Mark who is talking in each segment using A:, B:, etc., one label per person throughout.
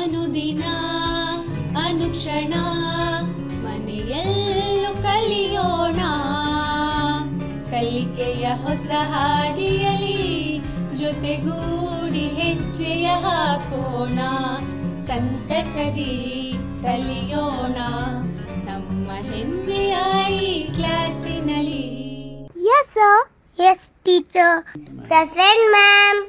A: ಅನುದಿನ ಅನುಕ್ಷಣ ಮನೆಯಲ್ಲೂ ಕಲಿಯೋಣ, ಕಲಿಕೆಯ ಹೊಸ ಹಾದಿಯಲಿ ಜೊತೆಗೂಡಿ ಹೆಜ್ಜೆಯ ಹಾಕೋಣ, ಸಂತಸದಿ ಕಲಿಯೋಣ ನಮ್ಮ ಹೆಮ್ಮೆಯ ಈ ಕ್ಲಾಸಿನಲ್ಲಿ.
B: Yes sir. Yes teacher. Present ma'am.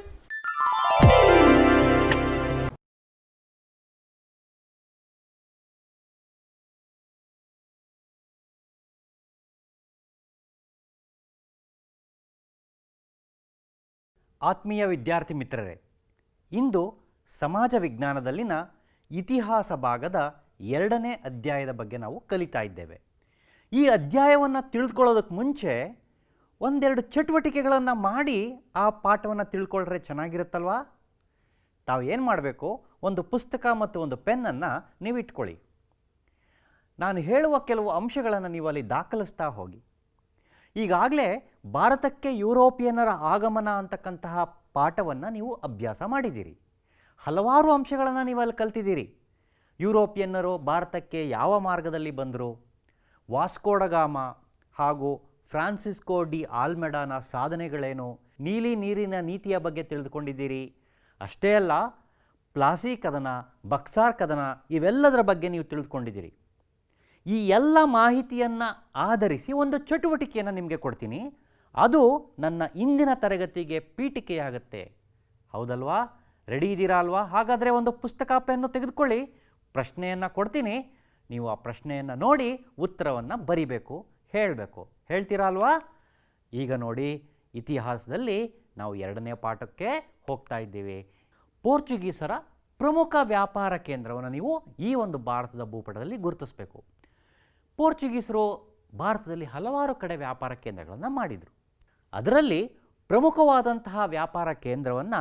C: ಆತ್ಮೀಯ ವಿದ್ಯಾರ್ಥಿ ಮಿತ್ರರೇ, ಇಂದು ಸಮಾಜ ವಿಜ್ಞಾನದಲ್ಲಿನ ಇತಿಹಾಸ ಭಾಗದ 2ನೇ ಅಧ್ಯಾಯದ ಬಗ್ಗೆ ನಾವು ಕಲಿತಾ ಇದ್ದೇವೆ. ಈ ಅಧ್ಯಾಯವನ್ನು ತಿಳಿದುಕೊಳ್ಳೋದಕ್ಕೆ ಮುಂಚೆ ಒಂದೆರಡು ಚಟುವಟಿಕೆಗಳನ್ನು ಮಾಡಿ ಆ ಪಾಠವನ್ನು ತಿಳ್ಕೊಳ್ಳ್ರೆ ಚೆನ್ನಾಗಿರುತ್ತಲ್ವಾ? ತಾವು ಏನು ಮಾಡಬೇಕು, ಒಂದು ಪುಸ್ತಕ ಮತ್ತು ಒಂದು ಪೆನ್ನನ್ನು ನೀವು ಇಟ್ಕೊಳ್ಳಿ. ನಾನು ಹೇಳುವ ಕೆಲವು ಅಂಶಗಳನ್ನು ನೀವು ಅಲ್ಲಿ ದಾಖಲಿಸ್ತಾ ಹೋಗಿ. ಈಗಾಗಲೇ ಭಾರತಕ್ಕೆ ಯುರೋಪಿಯನ್ನರ ಆಗಮನ ಅಂತಕ್ಕಂತಹ ಪಾಠವನ್ನು ನೀವು ಅಭ್ಯಾಸ ಮಾಡಿದ್ದೀರಿ. ಹಲವಾರು ಅಂಶಗಳನ್ನು ನೀವು ಅಲ್ಲಿ ಕಲ್ತಿದ್ದೀರಿ. ಯುರೋಪಿಯನ್ನರು ಭಾರತಕ್ಕೆ ಯಾವ ಮಾರ್ಗದಲ್ಲಿ ಬಂದರು, ವಾಸ್ಕೋಡಗಾಮ ಹಾಗೂ ಫ್ರಾನ್ಸಿಸ್ಕೋ ಡಿ ಆಲ್ಮೆಡಾನ ಸಾಧನೆಗಳೇನು, ನೀಲಿ ನೀರಿನ ನೀತಿಯ ಬಗ್ಗೆ ತಿಳಿದುಕೊಂಡಿದ್ದೀರಿ. ಅಷ್ಟೇ ಅಲ್ಲ, ಪ್ಲಾಸಿ ಕದನ, ಬಕ್ಸಾರ್ ಕದನ ಇವೆಲ್ಲದರ ಬಗ್ಗೆ ನೀವು ತಿಳಿದುಕೊಂಡಿದ್ದೀರಿ. ಈ ಎಲ್ಲ ಮಾಹಿತಿಯನ್ನು ಆಧರಿಸಿ ಒಂದು ಚಟುವಟಿಕೆಯನ್ನು ನಿಮಗೆ ಕೊಡ್ತೀನಿ. ಅದು ನನ್ನ ಇಂದಿನ ತರಗತಿಗೆ ಪೀಠಿಕೆಯಾಗುತ್ತೆ. ಹೌದಲ್ವಾ? ರೆಡಿ ಇದ್ದೀರಾ ಅಲ್ವಾ? ಹಾಗಾದರೆ ಒಂದು ಪುಸ್ತಕ ಪೆನ್ನು ತೆಗೆದುಕೊಳ್ಳಿ. ಪ್ರಶ್ನೆಯನ್ನು ಕೊಡ್ತೀನಿ, ನೀವು ಆ ಪ್ರಶ್ನೆಯನ್ನು ನೋಡಿ ಉತ್ತರವನ್ನು ಬರಿಬೇಕು, ಹೇಳಬೇಕು. ಹೇಳ್ತೀರಾ ಅಲ್ವಾ? ಈಗ ನೋಡಿ, ಇತಿಹಾಸದಲ್ಲಿ ನಾವು 2ನೇ ಪಾಠಕ್ಕೆ ಹೋಗ್ತಾ ಇದ್ದೀವಿ. ಪೋರ್ಚುಗೀಸರ ಪ್ರಮುಖ ವ್ಯಾಪಾರ ಕೇಂದ್ರವನ್ನು ನೀವು ಈ ಒಂದು ಭಾರತದ ಭೂಪಟದಲ್ಲಿ ಗುರುತಿಸಬೇಕು. ಪೋರ್ಚುಗೀಸರು ಭಾರತದಲ್ಲಿ ಹಲವಾರು ಕಡೆ ವ್ಯಾಪಾರ ಕೇಂದ್ರಗಳನ್ನು ಮಾಡಿದರು. ಅದರಲ್ಲಿ ಪ್ರಮುಖವಾದಂತಹ ವ್ಯಾಪಾರ ಕೇಂದ್ರವನ್ನು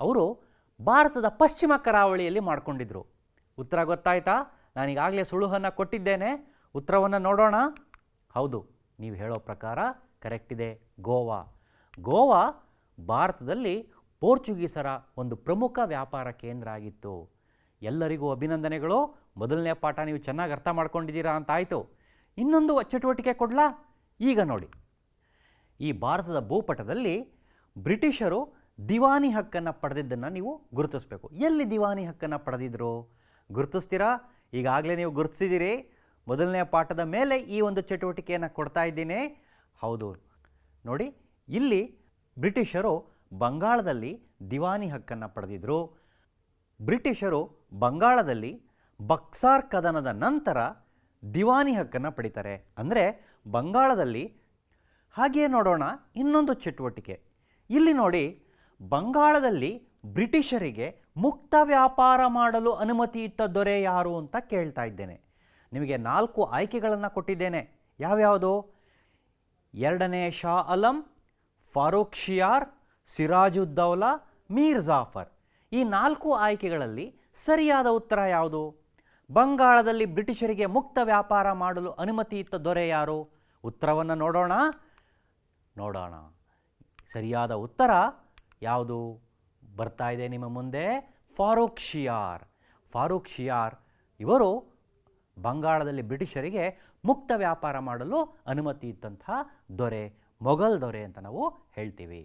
C: ಅವರು ಭಾರತದ ಪಶ್ಚಿಮ ಕರಾವಳಿಯಲ್ಲಿ ಮಾಡಿಕೊಂಡಿದ್ರು. ಉತ್ತರ ಗೊತ್ತಾಯ್ತಾ? ನಾನೀಗಾಗಲೇ ಸುಳುಹನ್ನು ಕೊಟ್ಟಿದ್ದೇನೆ. ಉತ್ತರವನ್ನು ನೋಡೋಣ. ಹೌದು, ನೀವು ಹೇಳೋ ಪ್ರಕಾರ ಕರೆಕ್ಟ್ ಇದೆ. ಗೋವಾ. ಗೋವಾ ಭಾರತದಲ್ಲಿ ಪೋರ್ಚುಗೀಸರ ಒಂದು ಪ್ರಮುಖ ವ್ಯಾಪಾರ ಕೇಂದ್ರ ಆಗಿತ್ತು. ಎಲ್ಲರಿಗೂ ಅಭಿನಂದನೆಗಳು. ಮೊದಲನೇ ಪಾಠ ನೀವು ಚೆನ್ನಾಗಿ ಅರ್ಥ ಮಾಡ್ಕೊಂಡಿದ್ದೀರಾ ಅಂತ ಆಯಿತು. ಇನ್ನೊಂದು ಚಟುವಟಿಕೆ ಕೊಡಲಾ? ಈಗ ನೋಡಿ, ಈ ಭಾರತದ ಭೂಪಟದಲ್ಲಿ ಬ್ರಿಟಿಷರು ದಿವಾನಿ ಹಕ್ಕನ್ನು ಪಡೆದಿದ್ದನ್ನು ನೀವು ಗುರುತಿಸಬೇಕು. ಎಲ್ಲಿ ದಿವಾನಿ ಹಕ್ಕನ್ನು ಪಡೆದಿದ್ರು ಗುರುತಿಸ್ತೀರಾ? ಈಗಾಗಲೇ ನೀವು ಗುರುತಿಸಿದ್ದೀರಿ. ಮೊದಲನೇ ಪಾಠದ ಮೇಲೆ ಈ ಒಂದು ಚಟುವಟಿಕೆಯನ್ನು ಕೊಡ್ತಾ ಇದ್ದೀನಿ. ಹೌದು ನೋಡಿ, ಇಲ್ಲಿ ಬ್ರಿಟಿಷರು ಬಂಗಾಳದಲ್ಲಿ ದಿವಾನಿ ಹಕ್ಕನ್ನು ಪಡೆದಿದ್ದರು. ಬ್ರಿಟಿಷರು ಬಂಗಾಳದಲ್ಲಿ ಬಕ್ಸಾರ್ ಕದನದ ನಂತರ ದಿವಾನಿ ಹಕ್ಕನ್ನು ಪಡಿತಾರೆ. ಅಂದರೆ ಬಂಗಾಳದಲ್ಲಿ. ಹಾಗೆಯೇ ನೋಡೋಣ ಇನ್ನೊಂದು ಚಟುವಟಿಕೆ. ಇಲ್ಲಿ ನೋಡಿ, ಬಂಗಾಳದಲ್ಲಿ ಬ್ರಿಟಿಷರಿಗೆ ಮುಕ್ತ ವ್ಯಾಪಾರ ಮಾಡಲು ಅನುಮತಿ ಇತ್ತ ದೊರೆ ಯಾರು ಅಂತ ಕೇಳ್ತಾ ಇದ್ದೇನೆ. ನಿಮಗೆ 4 ಆಯ್ಕೆಗಳನ್ನು ಕೊಟ್ಟಿದ್ದೇನೆ. ಯಾವ್ಯಾವುದು? 2ನೇ ಶಾ ಆಲಂ, ಫಾರೂಕ್ ಶಿಯಾರ್, ಸಿರಾಜುದ್ದೌಲಾ, ಮೀರ್ ಜಾಫರ್. ಈ 4 ಆಯ್ಕೆಗಳಲ್ಲಿ ಸರಿಯಾದ ಉತ್ತರ ಯಾವುದು? ಬಂಗಾಳದಲ್ಲಿ ಬ್ರಿಟಿಷರಿಗೆ ಮುಕ್ತ ವ್ಯಾಪಾರ ಮಾಡಲು ಅನುಮತಿ ಇತ್ತ ದೊರೆ ಯಾರು? ಉತ್ತರವನ್ನು ನೋಡೋಣ. ಸರಿಯಾದ ಉತ್ತರ ಯಾವುದು ಬರ್ತಾ ಇದೆ ನಿಮ್ಮ ಮುಂದೆ? ಫಾರೂಕ್ ಶಿಯಾರ್. ಫಾರೂಕ್ ಶಿಯಾರ್ ಇವರು ಬಂಗಾಳದಲ್ಲಿ ಬ್ರಿಟಿಷರಿಗೆ ಮುಕ್ತ ವ್ಯಾಪಾರ ಮಾಡಲು ಅನುಮತಿ ಇತ್ತಂತಹ ದೊರೆ, ಮೊಘಲ್ ದೊರೆ ಅಂತ ನಾವು ಹೇಳ್ತೀವಿ.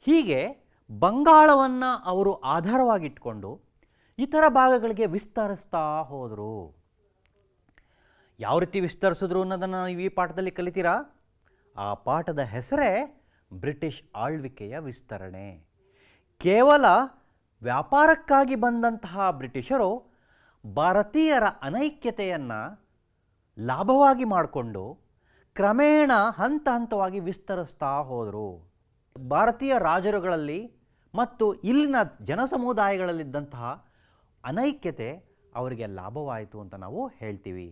C: ಹೀಗೆ ಬಂಗಾಳವನ್ನು ಅವರು ಆಧಾರವಾಗಿಟ್ಕೊಂಡು ಇತರ ಭಾಗಗಳಿಗೆ ವಿಸ್ತರಿಸ್ತಾ ಹೋದರು. ಯಾವ ರೀತಿ ವಿಸ್ತರಿಸಿದ್ರು ಅನ್ನೋದನ್ನು ನೀವು ಈ ಪಾಠದಲ್ಲಿ ಕಲಿತೀರಾ. ಆ ಪಾಠದ ಹೆಸರೇ ಬ್ರಿಟಿಷ್ ಆಳ್ವಿಕೆಯ ವಿಸ್ತರಣೆ. ಕೇವಲ ವ್ಯಾಪಾರಕ್ಕಾಗಿ ಬಂದಂತಹ ಬ್ರಿಟಿಷರು ಭಾರತೀಯರ ಅನೈಕ್ಯತೆಯನ್ನು ಲಾಭವಾಗಿ ಮಾಡಿಕೊಂಡು ಕ್ರಮೇಣ ಹಂತ ಹಂತವಾಗಿ ವಿಸ್ತರಿಸ್ತಾ ಹೋದರು. ಭಾರತೀಯ ರಾಜರುಗಳಲ್ಲಿ ಮತ್ತು ಇಲ್ಲಿನ ಜನಸಮುದಾಯಗಳಲ್ಲಿದ್ದಂತಹ ಅನೈಕ್ಯತೆ ಅವರಿಗೆ ಲಾಭವಾಯಿತು ಅಂತ ನಾವು ಹೇಳ್ತೀವಿ.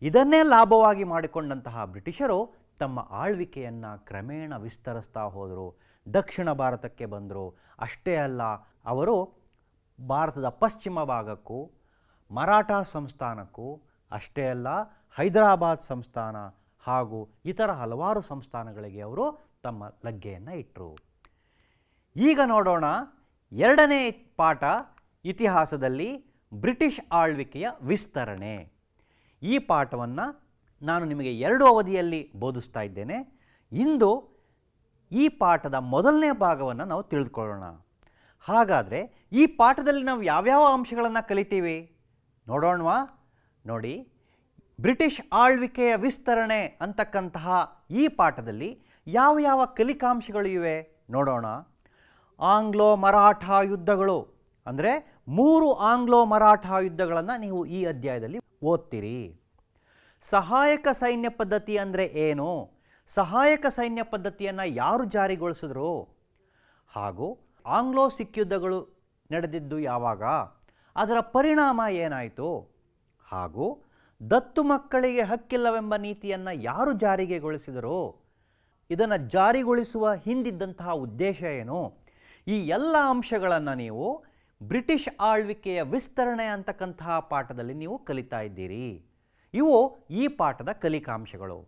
C: ಇದನ್ನೇ ಲಾಭವಾಗಿ ಮಾಡಿಕೊಂಡಂತಹ ಬ್ರಿಟಿಷರು ತಮ್ಮ ಆಳ್ವಿಕೆಯನ್ನು ಕ್ರಮೇಣ ವಿಸ್ತರಿಸ್ತಾ ಹೋದರು. ದಕ್ಷಿಣ ಭಾರತಕ್ಕೆ ಬಂದರು. ಅಷ್ಟೇ ಅಲ್ಲ, ಅವರು ಭಾರತದ ಪಶ್ಚಿಮ ಭಾಗಕ್ಕೂ, ಮರಾಠ ಸಂಸ್ಥಾನಕ್ಕೂ, ಅಷ್ಟೇ ಅಲ್ಲ ಹೈದರಾಬಾದ್ ಸಂಸ್ಥಾನ ಹಾಗೂ ಇತರ ಹಲವಾರು ಸಂಸ್ಥಾನಗಳಿಗೆ ಅವರು ತಮ್ಮ ಲಗ್ಗೆಯನ್ನು ಇಟ್ಟರು. ಈಗ ನೋಡೋಣ 2ನೇ ಪಾಠ ಇತಿಹಾಸದಲ್ಲಿ ಬ್ರಿಟಿಷ್ ಆಳ್ವಿಕೆಯ ವಿಸ್ತರಣೆ. ಈ ಪಾಠವನ್ನು ನಾನು ನಿಮಗೆ 2 ಅವಧಿಯಲ್ಲಿ ಬೋಧಿಸ್ತಾ ಇದ್ದೇನೆ. ಇಂದು ಈ ಪಾಠದ ಮೊದಲನೇ ಭಾಗವನ್ನು ನಾವು ತಿಳಿದುಕೊಳ್ಳೋಣ. ಹಾಗಾದರೆ ಈ ಪಾಠದಲ್ಲಿ ನಾವು ಯಾವ್ಯಾವ ಅಂಶಗಳನ್ನು ಕಲಿತೀವಿ ನೋಡೋಣವಾ? ನೋಡಿ, ಬ್ರಿಟಿಷ್ ಆಳ್ವಿಕೆಯ ವಿಸ್ತರಣೆ ಅಂತಕ್ಕಂತಹ ಈ ಪಾಠದಲ್ಲಿ ಯಾವ ಯಾವ ಕಲಿಕಾಂಶಗಳು ಇವೆ ನೋಡೋಣ. ಆಂಗ್ಲೋ ಮರಾಠ ಯುದ್ಧಗಳು, ಅಂದರೆ 3 ಆಂಗ್ಲೋ ಮರಾಠ ಯುದ್ಧಗಳನ್ನು ನೀವು ಈ ಅಧ್ಯಾಯದಲ್ಲಿ ಓದ್ತೀರಿ. ಸಹಾಯಕ ಸೈನ್ಯ ಪದ್ಧತಿ ಅಂದರೆ ಏನು, ಸಹಾಯಕ ಸೈನ್ಯ ಪದ್ಧತಿಯನ್ನು ಯಾರು ಜಾರಿಗೊಳಿಸಿದ್ರು, ಹಾಗೂ ಆಂಗ್ಲೋ ಸಿಖ್ ಯುದ್ಧಗಳು ನಡೆದಿದ್ದು ಯಾವಾಗ, ಅದರ ಪರಿಣಾಮ ಏನಾಯಿತು, ಹಾಗೂ ದತ್ತು ಮಕ್ಕಳಿಗೆ ಹಕ್ಕಿಲ್ಲವೆಂಬ ನೀತಿಯನ್ನು ಯಾರು ಜಾರಿಗೆಗೊಳಿಸಿದರು, ಇದನ್ನು ಜಾರಿಗೊಳಿಸುವ ಹಿಂದಿದ್ದಂತಹ ಉದ್ದೇಶ ಏನು, ಈ ಎಲ್ಲ ಅಂಶಗಳನ್ನು ನೀವು ಬ್ರಿಟಿಷ್ ಆಳ್ವಿಕೆಯ ವಿಸ್ತರಣೆ ಅಂತಕ್ಕಂತಹ ಪಾಠದಲ್ಲಿ ನೀವು ಕಲಿತಾ ಇದ್ದೀರಿ. ಇವು ಈ ಪಾಠದ ಕಲಿಕಾಂಶಗಳು.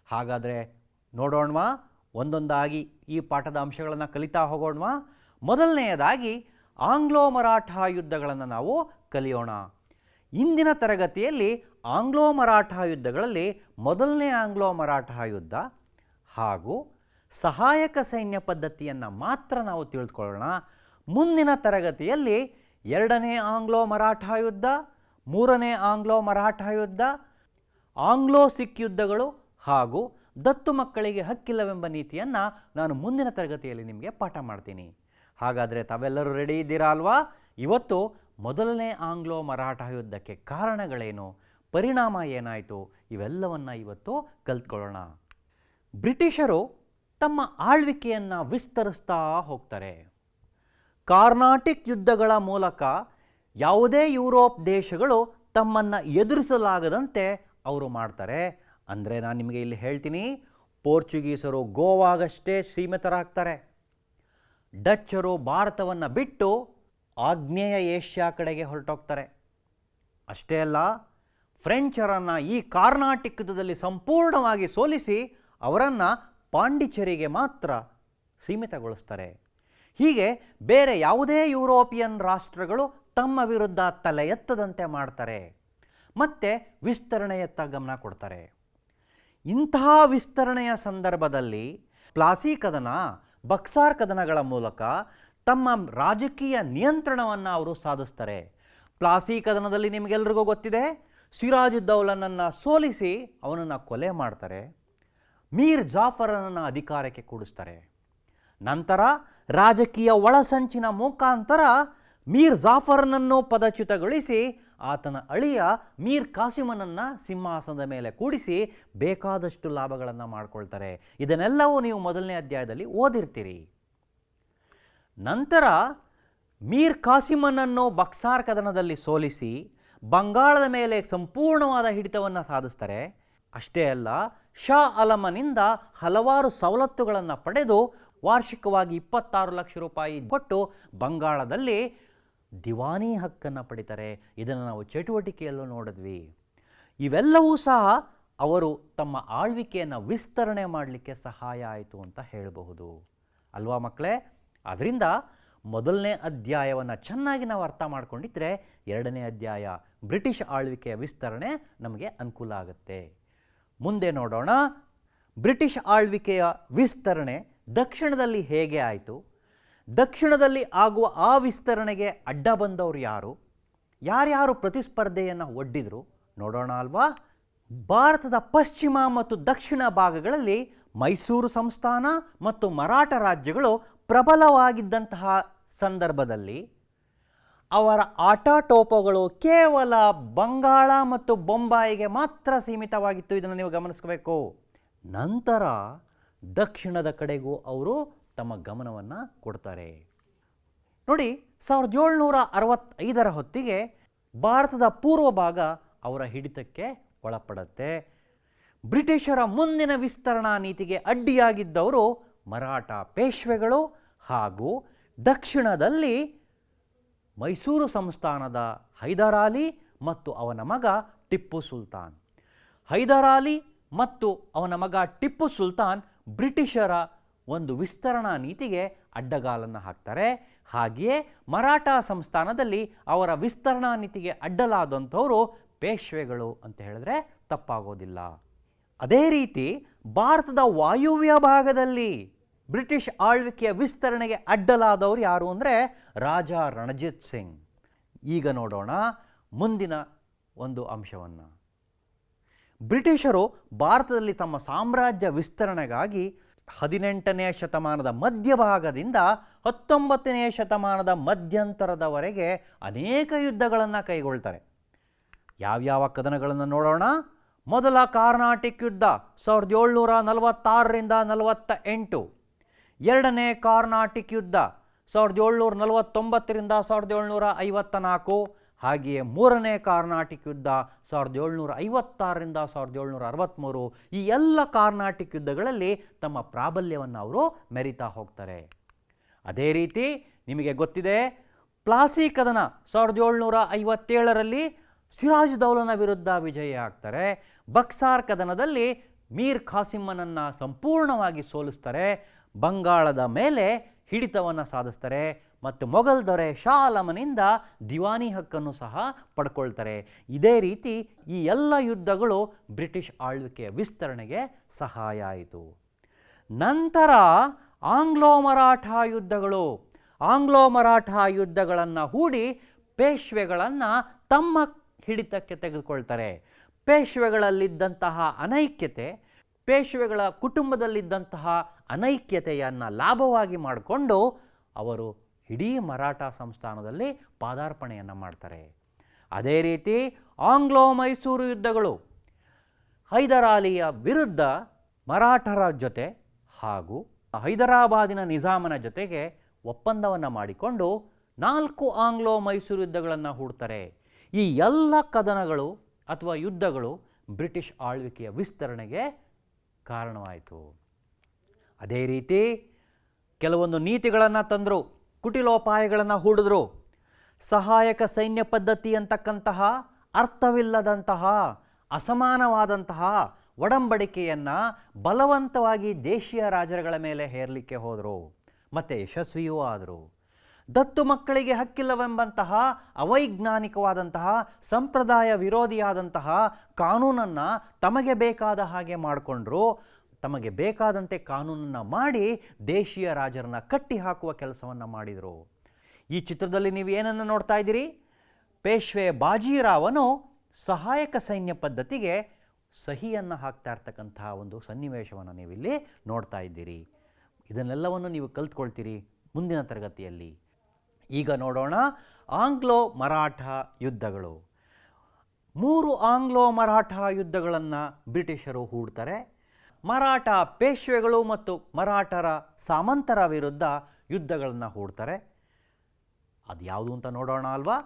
C: ಹಾಗಾದರೆ ನೋಡೋಣವಾ, ಒಂದೊಂದಾಗಿ ಈ ಪಾಠದ ಅಂಶಗಳನ್ನು ಕಲಿತಾ ಹೋಗೋಣವಾ. ಮೊದಲನೆಯದಾಗಿ ಆಂಗ್ಲೋ ಮರಾಠ ಯುದ್ಧಗಳನ್ನು ನಾವು ಕಲಿಯೋಣ. ಇಂದಿನ ತರಗತಿಯಲ್ಲಿ ಆಂಗ್ಲೋ ಮರಾಠ ಯುದ್ಧಗಳಲ್ಲಿ ಮೊದಲನೇ ಆಂಗ್ಲೋ ಮರಾಠ ಯುದ್ಧ ಹಾಗೂ ಸಹಾಯಕ ಸೈನ್ಯ ಪದ್ಧತಿಯನ್ನು ಮಾತ್ರ ನಾವು ತಿಳಿದುಕೊಳ್ಳೋಣ. ಮುಂದಿನ ತರಗತಿಯಲ್ಲಿ 2ನೇ ಆಂಗ್ಲೋ ಮರಾಠ ಯುದ್ಧ, 3ನೇ ಆಂಗ್ಲೋ ಮರಾಠ ಯುದ್ಧ, ಆಂಗ್ಲೋ ಸಿಖ್ ಯುದ್ಧಗಳು ಹಾಗೂ ದತ್ತು ಮಕ್ಕಳಿಗೆ ಹಕ್ಕಿಲ್ಲವೆಂಬ ನೀತಿಯನ್ನು ನಾನು ಮುಂದಿನ ತರಗತಿಯಲ್ಲಿ ನಿಮಗೆ ಪಾಠ ಮಾಡ್ತೀನಿ. ಹಾಗಾದರೆ ತಾವೆಲ್ಲರೂ ರೆಡಿ ಇದ್ದೀರಾ ಅಲ್ವಾ? ಇವತ್ತು ಮೊದಲನೇ ಆಂಗ್ಲೋ ಮರಾಠ ಯುದ್ಧಕ್ಕೆ ಕಾರಣಗಳೇನು, ಪರಿಣಾಮ ಏನಾಯಿತು, ಇವೆಲ್ಲವನ್ನು ಇವತ್ತು ಕಲ್ತ್ಕೊಳ್ಳೋಣ. ಬ್ರಿಟಿಷರು ತಮ್ಮ ಆಳ್ವಿಕೆಯನ್ನು ವಿಸ್ತರಿಸ್ತಾ ಹೋಗ್ತಾರೆ. ಕಾರ್ನಾಟಿಕ್ ಯುದ್ಧಗಳ ಮೂಲಕ ಯಾವುದೇ ಯುರೋಪ್ ದೇಶಗಳು ತಮ್ಮನ್ನು ಎದುರಿಸಲಾಗದಂತೆ ಅವರು ಮಾಡ್ತಾರೆ. ಅಂದರೆ ನಾನು ನಿಮಗೆ ಇಲ್ಲಿ ಹೇಳ್ತೀನಿ, ಪೋರ್ಚುಗೀಸರು ಗೋವಾಗಷ್ಟೇ ಸೀಮಿತರಾಗ್ತಾರೆ. ಡಚ್ಚರು ಭಾರತವನ್ನು ಬಿಟ್ಟು ಆಗ್ನೇಯ ಏಷ್ಯಾ ಕಡೆಗೆ ಹೊರಟೋಗ್ತಾರೆ. ಅಷ್ಟೇ ಅಲ್ಲ, ಫ್ರೆಂಚರನ್ನು ಈ ಕಾರ್ನಾಟಿಕ್ ಯುದ್ಧದಲ್ಲಿ ಸಂಪೂರ್ಣವಾಗಿ ಸೋಲಿಸಿ ಅವರನ್ನು ಪಾಂಡಿಚೇರಿಗೆ ಮಾತ್ರ ಸೀಮಿತಗೊಳಿಸ್ತಾರೆ. ಹೀಗೆ ಬೇರೆ ಯಾವುದೇ ಯುರೋಪಿಯನ್ ರಾಷ್ಟ್ರಗಳು ತಮ್ಮ ವಿರುದ್ಧ ತಲೆ ಎತ್ತದಂತೆ ಮಾಡ್ತಾರೆ ಮತ್ತು ವಿಸ್ತರಣೆಯತ್ತ ಗಮನ ಕೊಡ್ತಾರೆ. ಇಂತಹ ವಿಸ್ತರಣೆಯ ಸಂದರ್ಭದಲ್ಲಿ ಪ್ಲಾಸಿ ಕದನ, ಬಕ್ಸಾರ್ ಕದನಗಳ ಮೂಲಕ ತಮ್ಮ ರಾಜಕೀಯ ನಿಯಂತ್ರಣವನ್ನು ಅವರು ಸಾಧಿಸ್ತಾರೆ. ಪ್ಲಾಸಿ ಕದನದಲ್ಲಿ ನಿಮಗೆಲ್ರಿಗೂ ಗೊತ್ತಿದೆ, ಸಿರಾಜುದ್ದೌಲನನ್ನು ಸೋಲಿಸಿ ಅವನನ್ನು ಕೊಲೆ ಮಾಡ್ತಾರೆ. ಮೀರ್ ಜಾಫರನನ್ನು ಅಧಿಕಾರಕ್ಕೆ ಕೂಡಿಸ್ತಾರೆ. ನಂತರ ರಾಜಕೀಯ ಒಳಸಂಚಿನ ಮುಖಾಂತರ ಮೀರ್ ಜಾಫರನನ್ನು ಪದಚ್ಯುತಗೊಳಿಸಿ ಆತನ ಅಳಿಯ ಮೀರ್ ಕಾಸಿಮನನ್ನು ಸಿಂಹಾಸನದ ಮೇಲೆ ಕೂಡಿಸಿ ಬೇಕಾದಷ್ಟು ಲಾಭಗಳನ್ನು ಮಾಡಿಕೊಳ್ತಾರೆ. ಇದನ್ನೆಲ್ಲವೂ ನೀವು ಮೊದಲನೇ ಅಧ್ಯಾಯದಲ್ಲಿ ಓದಿರ್ತೀರಿ. ನಂತರ ಮೀರ್ ಕಾಸಿಮನನ್ನು ಬಕ್ಸಾರ್ ಕದನದಲ್ಲಿ ಸೋಲಿಸಿ ಬಂಗಾಳದ ಮೇಲೆ ಸಂಪೂರ್ಣವಾದ ಹಿಡಿತವನ್ನು ಸಾಧಿಸ್ತಾರೆ. ಅಷ್ಟೇ ಅಲ್ಲ, ಶಾ ಆಲಮನಿಂದ ಹಲವಾರು ಸವಲತ್ತುಗಳನ್ನು ಪಡೆದು ವಾರ್ಷಿಕವಾಗಿ 26 ಲಕ್ಷ ರೂಪಾಯಿ ಕೊಟ್ಟು ಬಂಗಾಳದಲ್ಲಿ ದಿವಾನಿ ಹಕ್ಕನ್ನು ಪಡಿತಾರೆ. ಇದನ್ನು ನಾವು ಚಟುವಟಿಕೆಯಲ್ಲೂ ನೋಡಿದ್ವಿ. ಇವೆಲ್ಲವೂ ಸಹ ಅವರು ತಮ್ಮ ಆಳ್ವಿಕೆಯನ್ನು ವಿಸ್ತರಣೆ ಮಾಡಲಿಕ್ಕೆ ಸಹಾಯ ಆಯಿತು ಅಂತ ಹೇಳಬಹುದು ಅಲ್ವಾ ಮಕ್ಕಳೇ? ಅದರಿಂದ ಮೊದಲನೇ ಅಧ್ಯಾಯವನ್ನು ಚೆನ್ನಾಗಿ ನಾವು ಅರ್ಥ ಮಾಡ್ಕೊಂಡಿದ್ರೆ 2ನೇ ಅಧ್ಯಾಯ ಬ್ರಿಟಿಷ್ ಆಳ್ವಿಕೆಯ ವಿಸ್ತರಣೆ ನಮಗೆ ಅನುಕೂಲ ಆಗುತ್ತೆ. ಮುಂದೆ ನೋಡೋಣ, ಬ್ರಿಟಿಷ್ ಆಳ್ವಿಕೆಯ ವಿಸ್ತರಣೆ ದಕ್ಷಿಣದಲ್ಲಿ ಹೇಗೆ ಆಯಿತು, ದಕ್ಷಿಣದಲ್ಲಿ ಆಗುವ ಆ ವಿಸ್ತರಣೆಗೆ ಅಡ್ಡ ಬಂದವರು ಯಾರು, ಯಾರ್ಯಾರು ಪ್ರತಿಸ್ಪರ್ಧೆಯನ್ನು ಒಡ್ಡಿದ್ರು ನೋಡೋಣ ಅಲ್ವಾ? ಭಾರತದ ಪಶ್ಚಿಮ ಮತ್ತು ದಕ್ಷಿಣ ಭಾಗಗಳಲ್ಲಿ ಮೈಸೂರು ಸಂಸ್ಥಾನ ಮತ್ತು ಮರಾಠ ರಾಜ್ಯಗಳು ಪ್ರಬಲವಾಗಿದ್ದಂತಹ ಸಂದರ್ಭದಲ್ಲಿ ಅವರ ಆಟಾಟೋಪಗಳು ಕೇವಲ ಬಂಗಾಳ ಮತ್ತು ಬೊಂಬಾಯಿಗೆ ಮಾತ್ರ ಸೀಮಿತವಾಗಿತ್ತು. ಇದನ್ನು ನೀವು ಗಮನಿಸಬೇಕು. ನಂತರ ದಕ್ಷಿಣದ ಕಡೆಗೂ ಅವರು ತಮ್ಮ ಗಮನವನ್ನು ಕೊಡ್ತಾರೆ. ನೋಡಿ, 1765ರ ಹೊತ್ತಿಗೆ ಭಾರತದ ಪೂರ್ವ ಭಾಗ ಅವರ ಹಿಡಿತಕ್ಕೆ ಒಳಪಡುತ್ತೆ. ಬ್ರಿಟಿಷರ ಮುಂದಿನ ವಿಸ್ತರಣಾ ನೀತಿಗೆ ಅಡ್ಡಿಯಾಗಿದ್ದವರು ಮರಾಠ ಪೇಶ್ವೆಗಳು ಹಾಗೂ ದಕ್ಷಿಣದಲ್ಲಿ ಮೈಸೂರು ಸಂಸ್ಥಾನದ ಹೈದರಾಲಿ ಮತ್ತು ಅವನ ಮಗ ಟಿಪ್ಪು ಸುಲ್ತಾನ್. ಹೈದರಾಲಿ ಮತ್ತು ಅವನ ಮಗ ಟಿಪ್ಪು ಸುಲ್ತಾನ್ ಬ್ರಿಟಿಷರ ಒಂದು ವಿಸ್ತರಣಾ ನೀತಿಗೆ ಅಡ್ಡಗಾಲನ್ನು ಹಾಕ್ತಾರೆ. ಹಾಗೆಯೇ ಮರಾಠ ಸಂಸ್ಥಾನದಲ್ಲಿ ಅವರ ವಿಸ್ತರಣಾ ನೀತಿಗೆ ಅಡ್ಡಲಾದಂಥವರು ಪೇಶ್ವೆಗಳು ಅಂತ ಹೇಳಿದ್ರೆ ತಪ್ಪಾಗೋದಿಲ್ಲ. ಅದೇ ರೀತಿ ಭಾರತದ ವಾಯುವ್ಯ ಭಾಗದಲ್ಲಿ ಬ್ರಿಟಿಷ್ ಆಳ್ವಿಕೆಯ ವಿಸ್ತರಣೆಗೆ ಅಡ್ಡಲಾದವರು ಯಾರು ಅಂದರೆ ರಾಜ ರಣಜಿತ್ ಸಿಂಗ್. ಈಗ ನೋಡೋಣ ಮುಂದಿನ ಒಂದು ಅಂಶವನ್ನು. ಬ್ರಿಟಿಷರು ಭಾರತದಲ್ಲಿ ತಮ್ಮ ಸಾಮ್ರಾಜ್ಯ ವಿಸ್ತರಣೆಗಾಗಿ 18ನೇ ಶತಮಾನದ ಮಧ್ಯಭಾಗದಿಂದ 19ನೇ ಶತಮಾನದ ಮಧ್ಯಂತರದವರೆಗೆ ಅನೇಕ ಯುದ್ಧಗಳನ್ನು ಕೈಗೊಳ್ತಾರೆ. ಯಾವ್ಯಾವ ಕದನಗಳನ್ನು ನೋಡೋಣ. ಮೊದಲ ಕಾರ್ನಾಟಿಕ್ ಯುದ್ಧ 1746ರಿಂದ 48, ಎರಡನೇ ಕಾರ್ನಾಟಿಕ್ ಯುದ್ಧ 1749ರಿಂದ 1754, ಹಾಗೆಯೇ ಮೂರನೇ ಕಾರ್ನಾಟಿಕ್ ಯುದ್ಧ 1756ರಿಂದ 1763. ಈ ಎಲ್ಲ ಕಾರ್ನಾಟಿಕ್ ಯುದ್ಧಗಳಲ್ಲಿ ತಮ್ಮ ಪ್ರಾಬಲ್ಯವನ್ನು ಅವರು ಮೆರಿತಾ ಹೋಗ್ತಾರೆ. ಅದೇ ರೀತಿ ನಿಮಗೆ ಗೊತ್ತಿದೆ ಪ್ಲಾಸಿ ಕದನ 1757ರಲ್ಲಿ ಸಿರಾಜ್ ದೌಲನ ವಿರುದ್ಧ ವಿಜಯ ಆಗ್ತಾರೆ. ಬಕ್ಸಾರ್ ಕದನದಲ್ಲಿ ಮೀರ್ ಖಾಸಿಮನನ್ನು ಸಂಪೂರ್ಣವಾಗಿ ಸೋಲಿಸ್ತಾರೆ. ಬಂಗಾಳದ ಮೇಲೆ ಹಿಡಿತವನ್ನು ಸಾಧಿಸ್ತಾರೆ ಮತ್ತು ಮೊಘಲ್ ದೊರೆ ಶಾ ಆಲಮನಿಂದ ದಿವಾನಿ ಹಕ್ಕನ್ನು ಸಹ ಪಡ್ಕೊಳ್ತಾರೆ. ಇದೇ ರೀತಿ ಈ ಎಲ್ಲ ಯುದ್ಧಗಳು ಬ್ರಿಟಿಷ್ ಆಳ್ವಿಕೆಯ ವಿಸ್ತರಣೆಗೆ ಸಹಾಯ ಆಯಿತು. ನಂತರ ಆಂಗ್ಲೋ ಮರಾಠ ಯುದ್ಧಗಳು. ಆಂಗ್ಲೋ ಮರಾಠ ಯುದ್ಧಗಳನ್ನು ಹೂಡಿ ಪೇಶ್ವೆಗಳನ್ನು ತಮ್ಮ ಹಿಡಿತಕ್ಕೆ ತೆಗೆದುಕೊಳ್ತಾರೆ. ಪೇಶ್ವೆಗಳಲ್ಲಿದ್ದಂತಹ ಅನೈಕ್ಯತೆ, ಪೇಶ್ವೆಗಳ ಕುಟುಂಬದಲ್ಲಿದ್ದಂತಹ ಅನೈಕ್ಯತೆಯನ್ನು ಲಾಭವಾಗಿ ಮಾಡಿಕೊಂಡು ಅವರು ಇಡೀ ಮರಾಠ ಸಂಸ್ಥಾನದಲ್ಲಿ ಪಾದಾರ್ಪಣೆಯನ್ನು ಮಾಡ್ತಾರೆ. ಅದೇ ರೀತಿ ಆಂಗ್ಲೋ ಮೈಸೂರು ಯುದ್ಧಗಳು. ಹೈದರಾಲಿಯ ವಿರುದ್ಧ ಮರಾಠರ ಜೊತೆ ಹಾಗೂ ಹೈದರಾಬಾದಿನ ನಿಜಾಮನ ಜೊತೆಗೆ ಒಪ್ಪಂದವನ್ನು ಮಾಡಿಕೊಂಡು 4 ಆಂಗ್ಲೋ ಮೈಸೂರು ಯುದ್ಧಗಳನ್ನು ಹೂಡ್ತಾರೆ. ಈ ಎಲ್ಲ ಕದನಗಳು ಅಥವಾ ಯುದ್ಧಗಳು ಬ್ರಿಟಿಷ್ ಆಳ್ವಿಕೆಯ ವಿಸ್ತರಣೆಗೆ ಕಾರಣವಾಯಿತು. ಅದೇ ರೀತಿ ಕೆಲವೊಂದು ನೀತಿಗಳನ್ನು ತಂದರು, ಕುಟಿಲೋಪಾಯಗಳನ್ನು ಹೂಡಿದ್ರು. ಸಹಾಯಕ ಸೈನ್ಯ ಪದ್ಧತಿ ಅಂತಕ್ಕಂತಹ ಅರ್ಥವಿಲ್ಲದಂತಹ ಅಸಮಾನವಾದಂತಹ ಒಡಂಬಡಿಕೆಯನ್ನು ಬಲವಂತವಾಗಿ ದೇಶೀಯ ರಾಜರುಗಳ ಮೇಲೆ ಹೇರಲಿಕ್ಕೆ ಹೋದರು ಮತ್ತು ಯಶಸ್ವಿಯೂ ಆದರು. ದತ್ತು ಮಕ್ಕಳಿಗೆ ಹಕ್ಕಿಲ್ಲವೆಂಬಂತಹ ಅವೈಜ್ಞಾನಿಕವಾದಂತಹ ಸಂಪ್ರದಾಯ ವಿರೋಧಿಯಾದಂತಹ ಕಾನೂನನ್ನು ತಮಗೆ ಬೇಕಾದ ಹಾಗೆ ಮಾಡಿಕೊಂಡ್ರು. ತಮಗೆ ಬೇಕಾದಂತೆ ಕಾನೂನನ್ನು ಮಾಡಿ ದೇಶೀಯ ರಾಜರನ್ನು ಕಟ್ಟಿ ಹಾಕುವ ಕೆಲಸವನ್ನು ಮಾಡಿದರು. ಈ ಚಿತ್ರದಲ್ಲಿ ನೀವು ಏನನ್ನು ನೋಡ್ತಾ ಇದ್ದೀರಿ? ಪೇಶ್ವೆ ಬಾಜಿರಾವನು ಸಹಾಯಕ ಸೈನ್ಯ ಪದ್ಧತಿಗೆ ಸಹಿಯನ್ನು ಹಾಕ್ತಾ ಇರ್ತಕ್ಕಂತಹ ಒಂದು ಸನ್ನಿವೇಶವನ್ನು ನೀವಿಲ್ಲಿ ನೋಡ್ತಾ ಇದ್ದೀರಿ. ಇದನ್ನೆಲ್ಲವನ್ನು ನೀವು ಕಲ್ತ್ಕೊಳ್ತೀರಿ ಮುಂದಿನ ತರಗತಿಯಲ್ಲಿ. ಈಗ ನೋಡೋಣ ಆಂಗ್ಲೋ ಮರಾಠ ಯುದ್ಧಗಳು. 3 ಆಂಗ್ಲೋ ಮರಾಠ ಯುದ್ಧಗಳನ್ನು ಬ್ರಿಟಿಷರು ಹೂಡ್ತಾರೆ. ಮರಾಠ ಪೇಶ್ವೆಗಳು ಮತ್ತು ಮರಾಠರ ಸಾಮಂತರ ವಿರುದ್ಧ ಯುದ್ಧಗಳನ್ನು ಹೂಡ್ತಾರೆ. ಅದು ಯಾವುದು ಅಂತ ನೋಡೋಣ ಅಲ್ವಾ?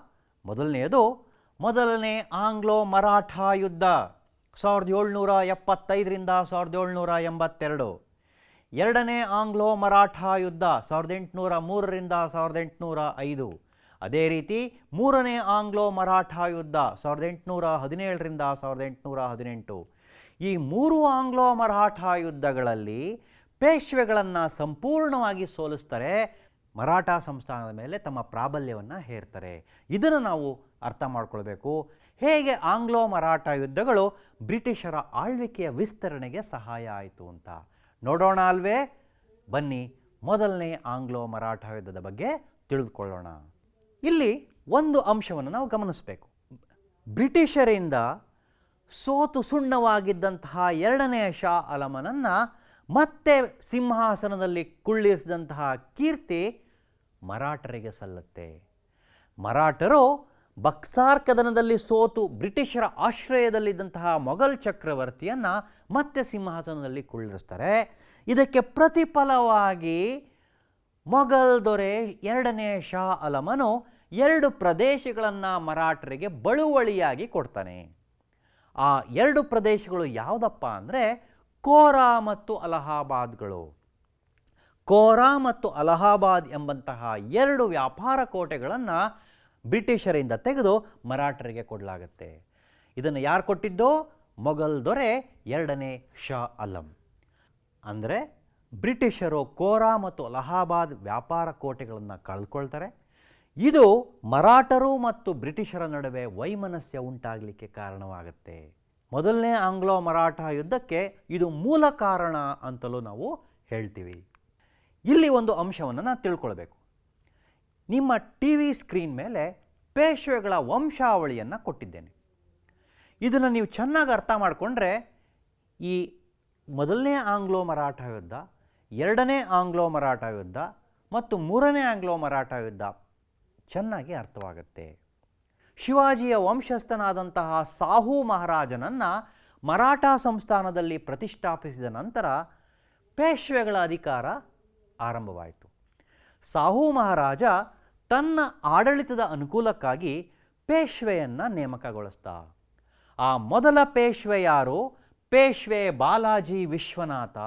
C: ಮೊದಲನೇ ಆಂಗ್ಲೋ ಮರಾಠ ಯುದ್ಧ 1775ರಿಂದ 1782. ಎರಡನೇ ಆಂಗ್ಲೋ ಮರಾಠ ಯುದ್ಧ 1803ರಿಂದ 1805. ಅದೇ ರೀತಿ ಮೂರನೇ ಆಂಗ್ಲೋ ಮರಾಠ ಯುದ್ಧ 1817ರಿಂದ 1818. ಈ 3 ಆಂಗ್ಲೋ ಮರಾಠ ಯುದ್ಧಗಳಲ್ಲಿ ಪೇಶ್ವೆಗಳನ್ನು ಸಂಪೂರ್ಣವಾಗಿ ಸೋಲಿಸ್ತಾರೆ. ಮರಾಠ ಸಂಸ್ಥಾನದ ಮೇಲೆ ತಮ್ಮ ಪ್ರಾಬಲ್ಯವನ್ನು ಹೇರ್ತಾರೆ. ಇದನ್ನು ನಾವು ಅರ್ಥ ಮಾಡ್ಕೊಳ್ಬೇಕು. ಹೇಗೆ ಆಂಗ್ಲೋ ಮರಾಠ ಯುದ್ಧಗಳು ಬ್ರಿಟಿಷರ ಆಳ್ವಿಕೆಯ ವಿಸ್ತರಣೆಗೆ ಸಹಾಯ ಆಯಿತು ಅಂತ ನೋಡೋಣ ಅಲ್ವೇ? ಬನ್ನಿ ಮೊದಲನೇ ಆಂಗ್ಲೋ ಮರಾಠ ಯುದ್ಧದ ಬಗ್ಗೆ ತಿಳಿದುಕೊಳ್ಳೋಣ. ಇಲ್ಲಿ ಒಂದು ಅಂಶವನ್ನು ನಾವು ಗಮನಿಸಬೇಕು. ಬ್ರಿಟಿಷರಿಂದ ಸೋತು ಸುಣ್ಣವಾಗಿದ್ದಂತಹ ಎರಡನೆಯ ಶಾ ಆಲಮನನ್ನು ಮತ್ತೆ ಸಿಂಹಾಸನದಲ್ಲಿ ಕುಳ್ಳಿರಿಸಿದಂತಹ ಕೀರ್ತಿ ಮರಾಠರಿಗೆ ಸಲ್ಲುತ್ತೆ. ಮರಾಠರು ಬಕ್ಸಾರ್ ಕದನದಲ್ಲಿ ಸೋತು ಬ್ರಿಟಿಷರ ಆಶ್ರಯದಲ್ಲಿದ್ದಂತಹ ಮೊಘಲ್ ಚಕ್ರವರ್ತಿಯನ್ನು ಮತ್ತೆ ಸಿಂಹಾಸನದಲ್ಲಿ ಕುಳ್ಳಿರಿಸ್ತಾರೆ. ಇದಕ್ಕೆ ಪ್ರತಿಫಲವಾಗಿ ಮೊಘಲ್ ದೊರೆ ಎರಡನೇ ಶಾ ಆಲಮನು 2 ಪ್ರದೇಶಗಳನ್ನು ಮರಾಠರಿಗೆ ಬಳುವಳಿಯಾಗಿ ಕೊಡ್ತಾನೆ. ಆ 2 ಪ್ರದೇಶಗಳು ಯಾವುದಪ್ಪ ಅಂದರೆ ಕೋರಾ ಮತ್ತು ಅಲಹಾಬಾದ್ಗಳು. ಕೋರಾ ಮತ್ತು ಅಲಹಾಬಾದ್ ಎಂಬಂತಹ 2 ವ್ಯಾಪಾರ ಕೋಟೆಗಳನ್ನು ಬ್ರಿಟಿಷರಿಂದ ತೆಗೆದು ಮರಾಠರಿಗೆ ಕೊಡಲಾಗುತ್ತೆ. ಇದನ್ನು ಯಾರು ಕೊಟ್ಟಿದ್ದು? ಮೊಘಲ್ ದೊರೆ ಎರಡನೇ ಶಾ ಆಲಂ. ಅಂದರೆ ಬ್ರಿಟಿಷರು ಕೋರಾ ಮತ್ತು ಅಲಹಾಬಾದ್ ವ್ಯಾಪಾರ ಕೋಟೆಗಳನ್ನು ಕಳೆದುಕೊಳ್ತಾರೆ. ಇದು ಮರಾಠರು ಮತ್ತು ಬ್ರಿಟಿಷರ ನಡುವೆ ವೈಮನಸ್ಯ ಉಂಟಾಗಲಿಕ್ಕೆ ಕಾರಣವಾಗುತ್ತೆ. ಮೊದಲನೇ ಆಂಗ್ಲೋ ಮರಾಠ ಯುದ್ಧಕ್ಕೆ ಇದು ಮೂಲ ಕಾರಣ ಅಂತಲೂ ನಾವು ಹೇಳ್ತೀವಿ. ಇಲ್ಲಿ ಒಂದು ಅಂಶವನ್ನು ನಾನು ತಿಳ್ಕೊಳ್ಬೇಕು. ನಿಮ್ಮ ಟಿ ವಿ ಸ್ಕ್ರೀನ್ ಮೇಲೆ ಪೇಶ್ವೆಗಳ ವಂಶಾವಳಿಯನ್ನು ಕೊಟ್ಟಿದ್ದೇನೆ. ಇದನ್ನು ನೀವು ಚೆನ್ನಾಗಿ ಅರ್ಥ ಮಾಡಿಕೊಂಡ್ರೆ ಈ ಮೊದಲನೇ ಆಂಗ್ಲೋ ಮರಾಠ ಯುದ್ಧ, ಎರಡನೇ ಆಂಗ್ಲೋ ಮರಾಠ ಯುದ್ಧ ಮತ್ತು ಮೂರನೇ ಆಂಗ್ಲೋ ಮರಾಠ ಯುದ್ಧ ಚೆನ್ನಾಗಿ ಅರ್ಥವಾಗುತ್ತೆ. ಶಿವಾಜಿಯ ವಂಶಸ್ಥನಾದಂತಹ ಸಾಹು ಮಹಾರಾಜನನ್ನು ಮರಾಠ ಸಂಸ್ಥಾನದಲ್ಲಿ ಪ್ರತಿಷ್ಠಾಪಿಸಿದ ನಂತರ ಪೇಶ್ವೆಗಳ ಅಧಿಕಾರ ಆರಂಭವಾಯಿತು. ಸಾಹು ಮಹಾರಾಜ ತನ್ನ ಆಡಳಿತದ ಅನುಕೂಲಕ್ಕಾಗಿ ಪೇಶ್ವೆಯನ್ನು ನೇಮಕಗೊಳಿಸ್ದ. ಆ ಮೊದಲ ಪೇಶ್ವೆ ಯಾರು? ಪೇಶ್ವೆ ಬಾಲಾಜಿ ವಿಶ್ವನಾಥ.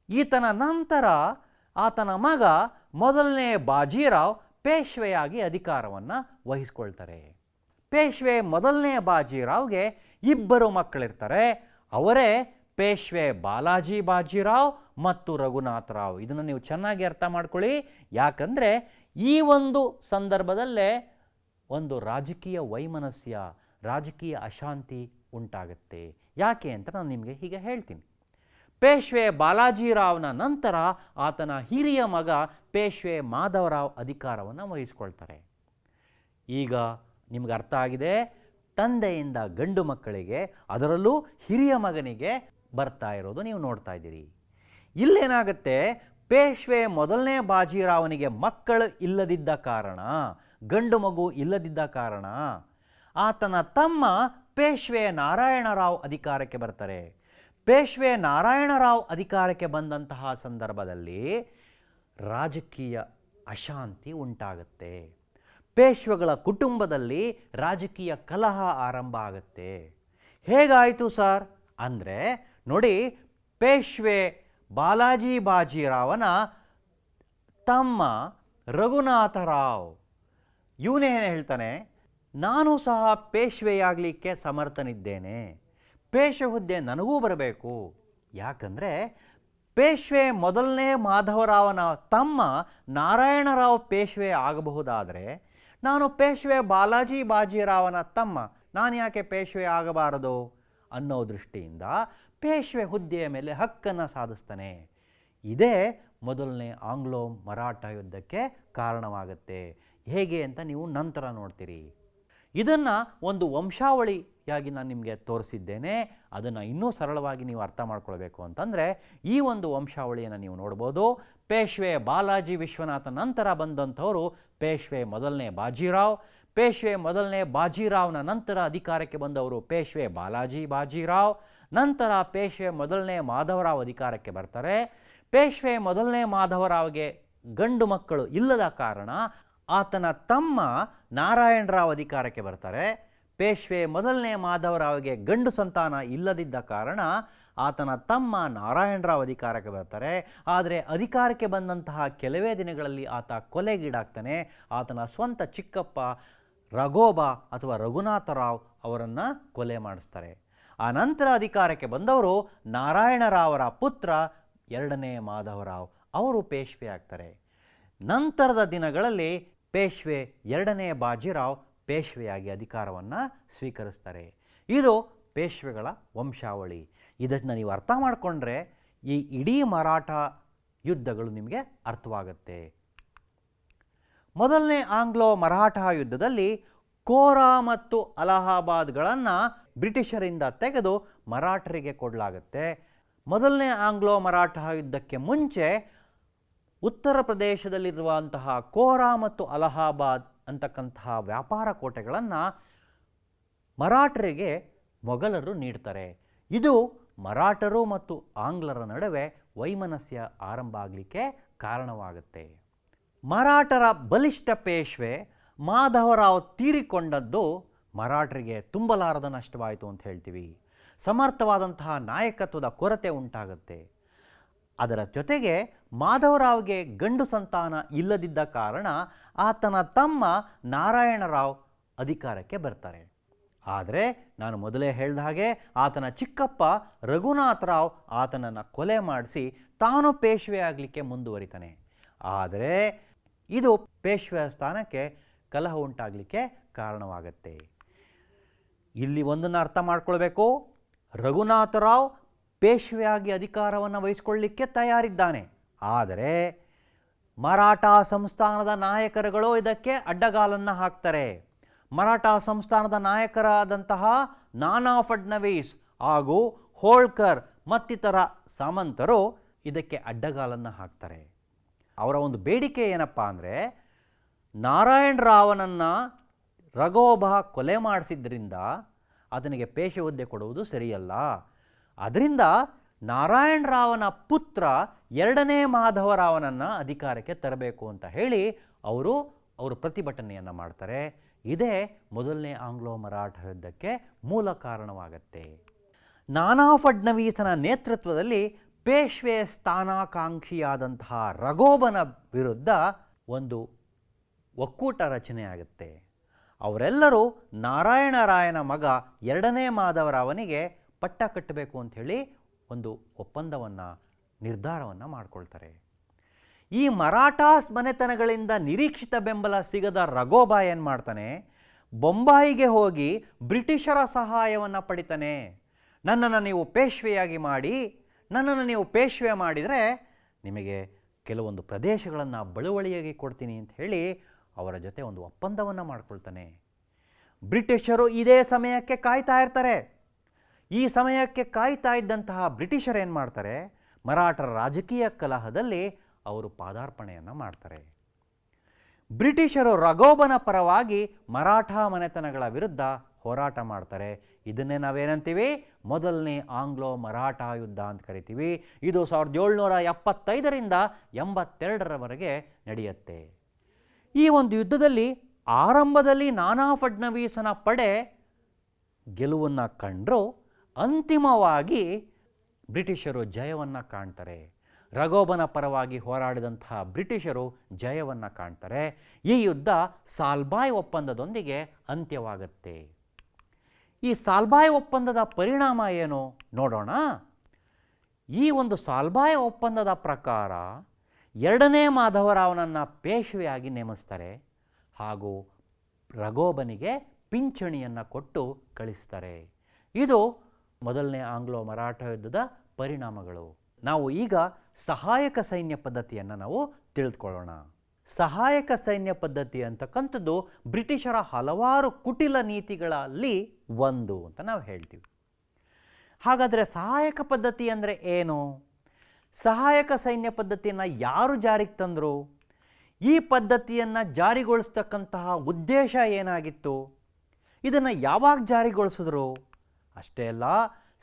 C: ಈತನ ನಂತರ ಆತನ ಮಗ ಮೊದಲನೇ ಬಾಜಿರಾವ್ ಪೇಶ್ವೆಯಾಗಿ ಅಧಿಕಾರವನ್ನು ವಹಿಸ್ಕೊಳ್ತಾರೆ. ಪೇಶ್ವೆ ಮೊದಲನೇ ಬಾಜಿರಾವ್ಗೆ ಇಬ್ಬರು ಮಕ್ಕಳಿರ್ತಾರೆ. ಅವರೇ ಪೇಶ್ವೆ ಬಾಲಾಜಿ ಬಾಜಿರಾವ್ ಮತ್ತು ರಘುನಾಥರಾವ್. ಇದನ್ನು ನೀವು ಚೆನ್ನಾಗಿ ಅರ್ಥ ಮಾಡ್ಕೊಳ್ಳಿ. ಯಾಕಂದರೆ ಈ ಒಂದು ಸಂದರ್ಭದಲ್ಲೇ ಒಂದು ರಾಜಕೀಯ ವೈಮನಸ್ಯ, ರಾಜಕೀಯ ಅಶಾಂತಿ ಉಂಟಾಗುತ್ತೆ. ಯಾಕೆ ಅಂತ ನಾನು ನಿಮಗೆ ಹೀಗೆ ಹೇಳ್ತೀನಿ. ಪೇಶ್ವೆ ಬಾಲಾಜಿರಾವ್ನ ನಂತರ ಆತನ ಹಿರಿಯ ಮಗ ಪೇಶ್ವೆ ಮಾಧವರಾವ್ ಅಧಿಕಾರವನ್ನು ವಹಿಸ್ಕೊಳ್ತಾರೆ. ಈಗ ನಿಮ್ಗೆ ಅರ್ಥ ಆಗಿದೆ, ತಂದೆಯಿಂದ ಗಂಡು ಮಕ್ಕಳಿಗೆ, ಅದರಲ್ಲೂ ಹಿರಿಯ ಮಗನಿಗೆ ಬರ್ತಾ ಇರೋದು ನೀವು ನೋಡ್ತಾ ಇದ್ದೀರಿ. ಇಲ್ಲೇನಾಗುತ್ತೆ, ಪೇಶ್ವೆ ಮೊದಲನೇ ಬಾಜಿರಾವನಿಗೆ ಮಕ್ಕಳು ಇಲ್ಲದಿದ್ದ ಕಾರಣ, ಗಂಡು ಮಗು ಇಲ್ಲದಿದ್ದ ಕಾರಣ ಆತನ ತಮ್ಮ ಪೇಶ್ವೆ ನಾರಾಯಣರಾವ್ ಅಧಿಕಾರಕ್ಕೆ ಬರ್ತಾರೆ. ಪೇಶ್ವೆ ನಾರಾಯಣರಾವ್ ಅಧಿಕಾರಕ್ಕೆ ಬಂದಂತಹ ಸಂದರ್ಭದಲ್ಲಿ ರಾಜಕೀಯ ಅಶಾಂತಿ ಉಂಟಾಗುತ್ತೆ. ಪೇಶ್ವೆಗಳ ಕುಟುಂಬದಲ್ಲಿ ರಾಜಕೀಯ ಕಲಹ ಆರಂಭ ಆಗುತ್ತೆ. ಹೇಗಾಯಿತು ಸರ್ ಅಂದರೆ ನೋಡಿ, ಪೇಶ್ವೆ ಬಾಲಾಜಿ ಬಾಜಿರಾವನ ತಮ್ಮ ರಘುನಾಥರಾವ್ ಇವನೇನು ಹೇಳ್ತಾನೆ, ನಾನು ಸಹ ಪೇಶ್ವೆಯಾಗಲಿಕ್ಕೆ ಸಮರ್ಥನಿದ್ದೇನೆ, ಪೇಶ್ವೆ ಹುದ್ದೆ ನನಗೂ ಬರಬೇಕು. ಯಾಕಂದರೆ ಪೇಶ್ವೆ ಮೊದಲನೇ ಮಾಧವರಾವನ ತಮ್ಮ ನಾರಾಯಣರಾವ್ ಪೇಶ್ವೆ ಆಗಬಹುದಾದರೆ, ನಾನು ಪೇಶ್ವೆ ಬಾಲಾಜಿ ಬಾಜಿರಾವನ ತಮ್ಮ, ನಾನು ಯಾಕೆ ಪೇಶ್ವೆ ಆಗಬಾರದು ಅನ್ನೋ ದೃಷ್ಟಿಯಿಂದ ಪೇಶ್ವೆ ಹುದ್ದೆಯ ಮೇಲೆ ಹಕ್ಕನ್ನು ಸಾಧಿಸ್ತಾನೆ. ಇದೇ ಮೊದಲನೇ ಆಂಗ್ಲೋ ಮರಾಠ ಯುದ್ಧಕ್ಕೆ ಕಾರಣವಾಗುತ್ತೆ. ಹೇಗೆ ಅಂತ ನೀವು ನಂತರ ನೋಡ್ತೀರಿ. ಇದನ್ನು ಒಂದು ವಂಶಾವಳಿಯಾಗಿ ನಾನು ನಿಮಗೆ ತೋರಿಸಿದ್ದೇನೆ. ಅದನ್ನು ಇನ್ನೂ ಸರಳವಾಗಿ ನೀವು ಅರ್ಥ ಮಾಡ್ಕೊಳ್ಬೇಕು ಅಂತಂದರೆ ಈ ಒಂದು ವಂಶಾವಳಿಯನ್ನು ನೀವು ನೋಡ್ಬೋದು. ಪೇಶ್ವೆ ಬಾಲಾಜಿ ವಿಶ್ವನಾಥ ನಂತರ ಬಂದಂಥವರು ಪೇಶ್ವೆ ಮೊದಲನೇ ಬಾಜಿರಾವ್. ಪೇಶ್ವೆ ಮೊದಲನೇ ಬಾಜಿರಾವ್ನ ನಂತರ ಅಧಿಕಾರಕ್ಕೆ ಬಂದವರು ಪೇಶ್ವೆ ಬಾಲಾಜಿ ಬಾಜಿರಾವ್. ನಂತರ ಪೇಶ್ವೆ ಮೊದಲನೇ ಮಾಧವರಾವ್ ಅಧಿಕಾರಕ್ಕೆ ಬರ್ತಾರೆ. ಪೇಶ್ವೆ ಮೊದಲನೇ ಮಾಧವರಾವ್ಗೆ ಗಂಡು ಮಕ್ಕಳು ಇಲ್ಲದ ಕಾರಣ ಆತನ ತಮ್ಮ ನಾರಾಯಣರಾವ್ ಅಧಿಕಾರಕ್ಕೆ ಬರ್ತಾರೆ. ಪೇಶ್ವೆ ಮೊದಲನೇ ಮಾಧವರಾವ್ಗೆ ಗಂಡು ಸಂತಾನ ಇಲ್ಲದಿದ್ದ ಕಾರಣ ಆತನ ತಮ್ಮ ನಾರಾಯಣರಾವ್ ಅಧಿಕಾರಕ್ಕೆ ಬರ್ತಾರೆ. ಆದರೆ ಅಧಿಕಾರಕ್ಕೆ ಬಂದಂತಹ ಕೆಲವೇ ದಿನಗಳಲ್ಲಿ ಆತ ಕೊಲೆಗೀಡಾಗ್ತಾನೆ. ಆತನ ಸ್ವಂತ ಚಿಕ್ಕಪ್ಪ ರಘೋಬಾ ಅಥವಾ ರಘುನಾಥರಾವ್ ಅವರನ್ನು ಕೊಲೆ ಮಾಡಿಸ್ತಾರೆ. ಆ ನಂತರ ಅಧಿಕಾರಕ್ಕೆ ಬಂದವರು ನಾರಾಯಣರಾವರ ಪುತ್ರ ಎರಡನೇ ಮಾಧವರಾವ್, ಅವರು ಪೇಶ್ವೆ ಆಗ್ತಾರೆ. ನಂತರದ ದಿನಗಳಲ್ಲಿ ಪೇಶ್ವೆ ಎರಡನೇ ಬಾಜಿರಾವ್ ಪೇಶ್ವೆಯಾಗಿ ಅಧಿಕಾರವನ್ನು ಸ್ವೀಕರಿಸ್ತಾರೆ. ಇದು ಪೇಶ್ವೆಗಳ ವಂಶಾವಳಿ. ಇದನ್ನು ನೀವು ಅರ್ಥ ಮಾಡಿಕೊಂಡ್ರೆ ಈ ಇಡೀ ಮರಾಠ ಯುದ್ಧಗಳು ನಿಮಗೆ ಅರ್ಥವಾಗುತ್ತೆ. ಮೊದಲನೇ ಆಂಗ್ಲೋ ಮರಾಠ ಯುದ್ಧದಲ್ಲಿ ಕೋರಾ ಮತ್ತು ಅಲಹಾಬಾದ್ಗಳನ್ನು ಬ್ರಿಟಿಷರಿಂದ ತೆಗೆದು ಮರಾಠರಿಗೆ ಕೊಡಲಾಗುತ್ತೆ. ಮೊದಲನೇ ಆಂಗ್ಲೋ ಮರಾಠ ಯುದ್ಧಕ್ಕೆ ಮುಂಚೆ ಉತ್ತರ ಪ್ರದೇಶದಲ್ಲಿರುವಂತಹ ಕೋರಾ ಮತ್ತು ಅಲಹಾಬಾದ್ ಅಂತಕ್ಕಂತಹ ವ್ಯಾಪಾರ ಕೋಟೆಗಳನ್ನು ಮರಾಠರಿಗೆ ಮೊಘಲರು ನೀಡ್ತಾರೆ. ಇದು ಮರಾಠರು ಮತ್ತು ಆಂಗ್ಲರ ನಡುವೆ ವೈಮನಸ್ಯ ಆರಂಭ ಆಗಲಿಕ್ಕೆ ಕಾರಣವಾಗುತ್ತೆ. ಮರಾಠರ ಬಲಿಷ್ಠ ಪೇಶ್ವೆ ಮಾಧವರಾವ್ ತೀರಿಕೊಂಡದ್ದು ಮರಾಠರಿಗೆ ತುಂಬಲಾರದ ನಷ್ಟವಾಯಿತು ಅಂತ ಹೇಳ್ತೀವಿ. ಸಮರ್ಥವಾದಂತಹ ನಾಯಕತ್ವದ ಕೊರತೆ ಉಂಟಾಗುತ್ತೆ. ಅದರ ಜೊತೆಗೆ ಮಾಧವರಾವ್ಗೆ ಗಂಡು ಸಂತಾನ ಇಲ್ಲದಿದ್ದ ಕಾರಣ ಆತನ ತಮ್ಮ ನಾರಾಯಣರಾವ್ ಅಧಿಕಾರಕ್ಕೆ ಬರ್ತಾರೆ. ಆದರೆ ನಾನು ಮೊದಲೇ ಹೇಳಿದ ಹಾಗೆ ಆತನ ಚಿಕ್ಕಪ್ಪ ರಘುನಾಥರಾವ್ ಆತನನ್ನು ಕೊಲೆ ಮಾಡಿಸಿ ತಾನು ಪೇಶ್ವೆ ಆಗಲಿಕ್ಕೆ ಮುಂದುವರಿತಾನೆ. ಆದರೆ ಇದು ಪೇಶ್ವೆಯ ಸ್ಥಾನಕ್ಕೆ ಕಲಹ ಉಂಟಾಗಲಿಕ್ಕೆ ಕಾರಣವಾಗತ್ತೆ. ಇಲ್ಲಿ ಒಂದನ್ನು ಅರ್ಥ ಮಾಡ್ಕೊಳ್ಬೇಕು, ರಘುನಾಥರಾವ್ ಪೇಶ್ವೆಯಾಗಿ ಅಧಿಕಾರವನ್ನು ವಹಿಸ್ಕೊಳ್ಳಿಕ್ಕೆ ತಯಾರಿದ್ದಾನೆ. ಆದರೆ ಮರಾಠ ಸಂಸ್ಥಾನದ ನಾಯಕರುಗಳು ಇದಕ್ಕೆ ಅಡ್ಡಗಾಲನ್ನು ಹಾಕ್ತಾರೆ. ಮರಾಠ ಸಂಸ್ಥಾನದ ನಾಯಕರಾದಂತಹ ನಾನಾ ಫಡ್ನವೀಸ್ ಹಾಗೂ ಹೋಳ್ಕರ್ ಮತ್ತಿತರ ಸಾಮಂತರು ಇದಕ್ಕೆ ಅಡ್ಡಗಾಲನ್ನು ಹಾಕ್ತಾರೆ. ಅವರ ಒಂದು ಬೇಡಿಕೆ ಏನಪ್ಪ ಅಂದರೆ, ನಾರಾಯಣ ರಾವನನ್ನು ರಘೋಬ ಕೊಲೆ ಮಾಡಿಸಿದ್ರಿಂದ ಆತನಿಗೆ ಪೇಶ್ವೆ ಹುದ್ದೆ ಕೊಡುವುದು ಸರಿಯಲ್ಲ. ಅದರಿಂದ ನಾರಾಯಣ ರಾವನ ಪುತ್ರ 2ನೇ ಮಾಧವರಾವನನ್ನು ಅಧಿಕಾರಕ್ಕೆ ತರಬೇಕು ಅಂತ ಹೇಳಿ ಅವರು ಪ್ರತಿಭಟನೆಯನ್ನು ಮಾಡ್ತಾರೆ. ಇದೇ ಮೊದಲನೇ ಆಂಗ್ಲೋ ಮರಾಠ ಯುದ್ಧಕ್ಕೆ ಮೂಲ ಕಾರಣವಾಗತ್ತೆ. ನಾನಾ ಫಡ್ನವೀಸನ ನೇತೃತ್ವದಲ್ಲಿ ಪೇಶ್ವೆ ಸ್ಥಾನಾಕಾಂಕ್ಷಿಯಾದಂತಹ ರಘೋಬನ ವಿರುದ್ಧ ಒಂದು ಒಕ್ಕೂಟ ರಚನೆಯಾಗುತ್ತೆ. ಅವರೆಲ್ಲರೂ ನಾರಾಯಣ ರಾಯನ ಮಗ 2ನೇ ಮಾಧವರಾವನಿಗೆ ಪಟ್ಟ ಕಟ್ಟಬೇಕು ಅಂಥೇಳಿ ಒಂದು ಒಪ್ಪಂದವನ್ನು ನಿರ್ಧಾರವನ್ನು ಮಾಡಿಕೊಳ್ತಾರೆ. ಈ ಮರಾಠಾಸ್ ಮನೆತನಗಳಿಂದ ನಿರೀಕ್ಷಿತ ಬೆಂಬಲ ಸಿಗದ ರಘೋಬ ಏನು ಮಾಡ್ತಾನೆ, ಬೊಂಬಾಯಿಗೆ ಹೋಗಿ ಬ್ರಿಟಿಷರ ಸಹಾಯವನ್ನು ಪಡಿತಾನೆ. ನನ್ನನ್ನು ನೀವು ಪೇಶ್ವೆಯಾಗಿ ಮಾಡಿ, ನನ್ನನ್ನು ನೀವು ಪೇಶ್ವೆ ಮಾಡಿದರೆ ನಿಮಗೆ ಕೆಲವೊಂದು ಪ್ರದೇಶಗಳನ್ನು ಬಳುವಳಿಯಾಗಿ ಕೊಡ್ತೀನಿ ಅಂತ ಹೇಳಿ ಅವರ ಜೊತೆ ಒಂದು ಒಪ್ಪಂದವನ್ನು ಮಾಡಿಕೊಳ್ತಾನೆ. ಬ್ರಿಟಿಷರು ಇದೇ ಸಮಯಕ್ಕೆ ಕಾಯ್ತಾ ಇರ್ತಾರೆ. ಈ ಸಮಯಕ್ಕೆ ಕಾಯ್ತಾ ಇದ್ದಂತಹ ಬ್ರಿಟಿಷರು ಏನು ಮಾಡ್ತಾರೆ, ಮರಾಠರ ರಾಜಕೀಯ ಕಲಹದಲ್ಲಿ ಅವರು ಪಾದಾರ್ಪಣೆಯನ್ನು ಮಾಡ್ತಾರೆ. ಬ್ರಿಟಿಷರು ರಘೋಬನ ಪರವಾಗಿ ಮರಾಠ ಮನೆತನಗಳ ವಿರುದ್ಧ ಹೋರಾಟ ಮಾಡ್ತಾರೆ. ಇದನ್ನೇ ನಾವೇನಂತೀವಿ, ಮೊದಲನೇ ಆಂಗ್ಲೋ ಮರಾಠ ಯುದ್ಧ ಅಂತ ಕರಿತೀವಿ. ಇದು 1775ರಿಂದ 82ರವರೆಗೆ ನಡೆಯುತ್ತೆ. ಈ ಒಂದು ಯುದ್ಧದಲ್ಲಿ ಆರಂಭದಲ್ಲಿ ನಾನಾ ಫಡ್ನವೀಸನ ಪಡೆ ಗೆಲುವನ್ನು ಕಂಡರೂ ಅಂತಿಮವಾಗಿ ಬ್ರಿಟಿಷರು ಜಯವನ್ನು ಕಾಣ್ತಾರೆ. ರಘೋಬನ ಪರವಾಗಿ ಹೋರಾಡಿದಂತಹ ಬ್ರಿಟಿಷರು ಜಯವನ್ನು ಕಾಣ್ತಾರೆ. ಈ ಯುದ್ಧ ಸಾಲ್ಬಾಯ್ ಒಪ್ಪಂದದೊಂದಿಗೆ ಅಂತ್ಯವಾಗುತ್ತೆ. ಈ ಸಾಲ್ಬಾಯ್ ಒಪ್ಪಂದದ ಪರಿಣಾಮ ಏನು ನೋಡೋಣ. ಈ ಒಂದು ಸಾಲ್ಬಾಯ್ ಒಪ್ಪಂದದ ಪ್ರಕಾರ 2ನೇ ಮಾಧವರಾವನನ್ನು ಪೇಶ್ವೆಯಾಗಿ ನೇಮಿಸ್ತಾರೆ ಹಾಗೂ ರಘೋಬನಿಗೆ ಪಿಂಚಣಿಯನ್ನು ಕೊಟ್ಟು ಕಳಿಸ್ತಾರೆ. ಇದು ಮೊದಲನೇ ಆಂಗ್ಲೋ ಮರಾಠ ಯುದ್ಧದ ಪರಿಣಾಮಗಳು. ನಾವು ಈಗ ಸಹಾಯಕ ಸೈನ್ಯ ಪದ್ಧತಿಯನ್ನು ನಾವು ತಿಳಿದುಕೊಳ್ಳೋಣ. ಸಹಾಯಕ ಸೈನ್ಯ ಪದ್ಧತಿ ಅಂತಕ್ಕಂಥದ್ದು ಬ್ರಿಟಿಷರ ಹಲವಾರು ಕುಟಿಲ ನೀತಿಗಳಲ್ಲಿ ಒಂದು ಅಂತ ನಾವು ಹೇಳ್ತೀವಿ. ಹಾಗಾದರೆ ಸಹಾಯಕ ಪದ್ಧತಿ ಅಂದರೆ ಏನು? ಸಹಾಯಕ ಸೈನ್ಯ ಪದ್ಧತಿಯನ್ನು ಯಾರು ಜಾರಿಗೆ ತಂದರು? ಈ ಪದ್ಧತಿಯನ್ನು ಜಾರಿಗೊಳಿಸ್ತಕ್ಕಂತಹ ಉದ್ದೇಶ ಏನಾಗಿತ್ತು? ಇದನ್ನು ಯಾವಾಗ ಜಾರಿಗೊಳಿಸಿದ್ರು? ಅಷ್ಟೇ ಅಲ್ಲ,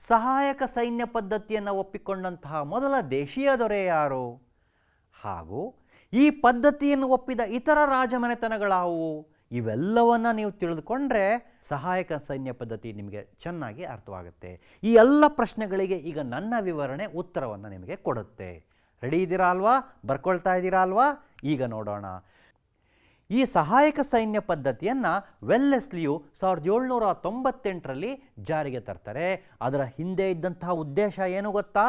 C: ಸಹಾಯಕ ಸೈನ್ಯ ಪದ್ಧತಿಯನ್ನು ಒಪ್ಪಿಕೊಂಡಂತಹ ಮೊದಲ ದೇಶೀಯ ದೊರೆ ಯಾರು? ಹಾಗೂ ಈ ಪದ್ಧತಿಯನ್ನು ಒಪ್ಪಿದ ಇತರ ರಾಜಮನೆತನಗಳಾವುವು? ಇವೆಲ್ಲವನ್ನು ನೀವು ತಿಳಿದುಕೊಂಡ್ರೆ ಸಹಾಯಕ ಸೈನ್ಯ ಪದ್ಧತಿ ನಿಮಗೆ ಚೆನ್ನಾಗಿ ಅರ್ಥವಾಗುತ್ತೆ. ಈ ಎಲ್ಲ ಪ್ರಶ್ನೆಗಳಿಗೆ ಈಗ ನನ್ನ ವಿವರಣೆ ಉತ್ತರವನ್ನು ನಿಮಗೆ ಕೊಡುತ್ತೆ. ರೆಡಿ ಇದ್ದೀರಾ ಅಲ್ವಾ? ಬರ್ಕೊಳ್ತಾ ಇದ್ದೀರಾ ಅಲ್ವಾ? ಈಗ ನೋಡೋಣ. ಈ ಸಹಾಯಕ ಸೈನ್ಯ ಪದ್ಧತಿಯನ್ನು ವೆಲ್ಲೆಸ್ಲಿಯು 1798ರಲ್ಲಿ ಜಾರಿಗೆ ತರ್ತಾರೆ. ಅದರ ಹಿಂದೆ ಇದ್ದಂತಹ ಉದ್ದೇಶ ಏನು ಗೊತ್ತಾ?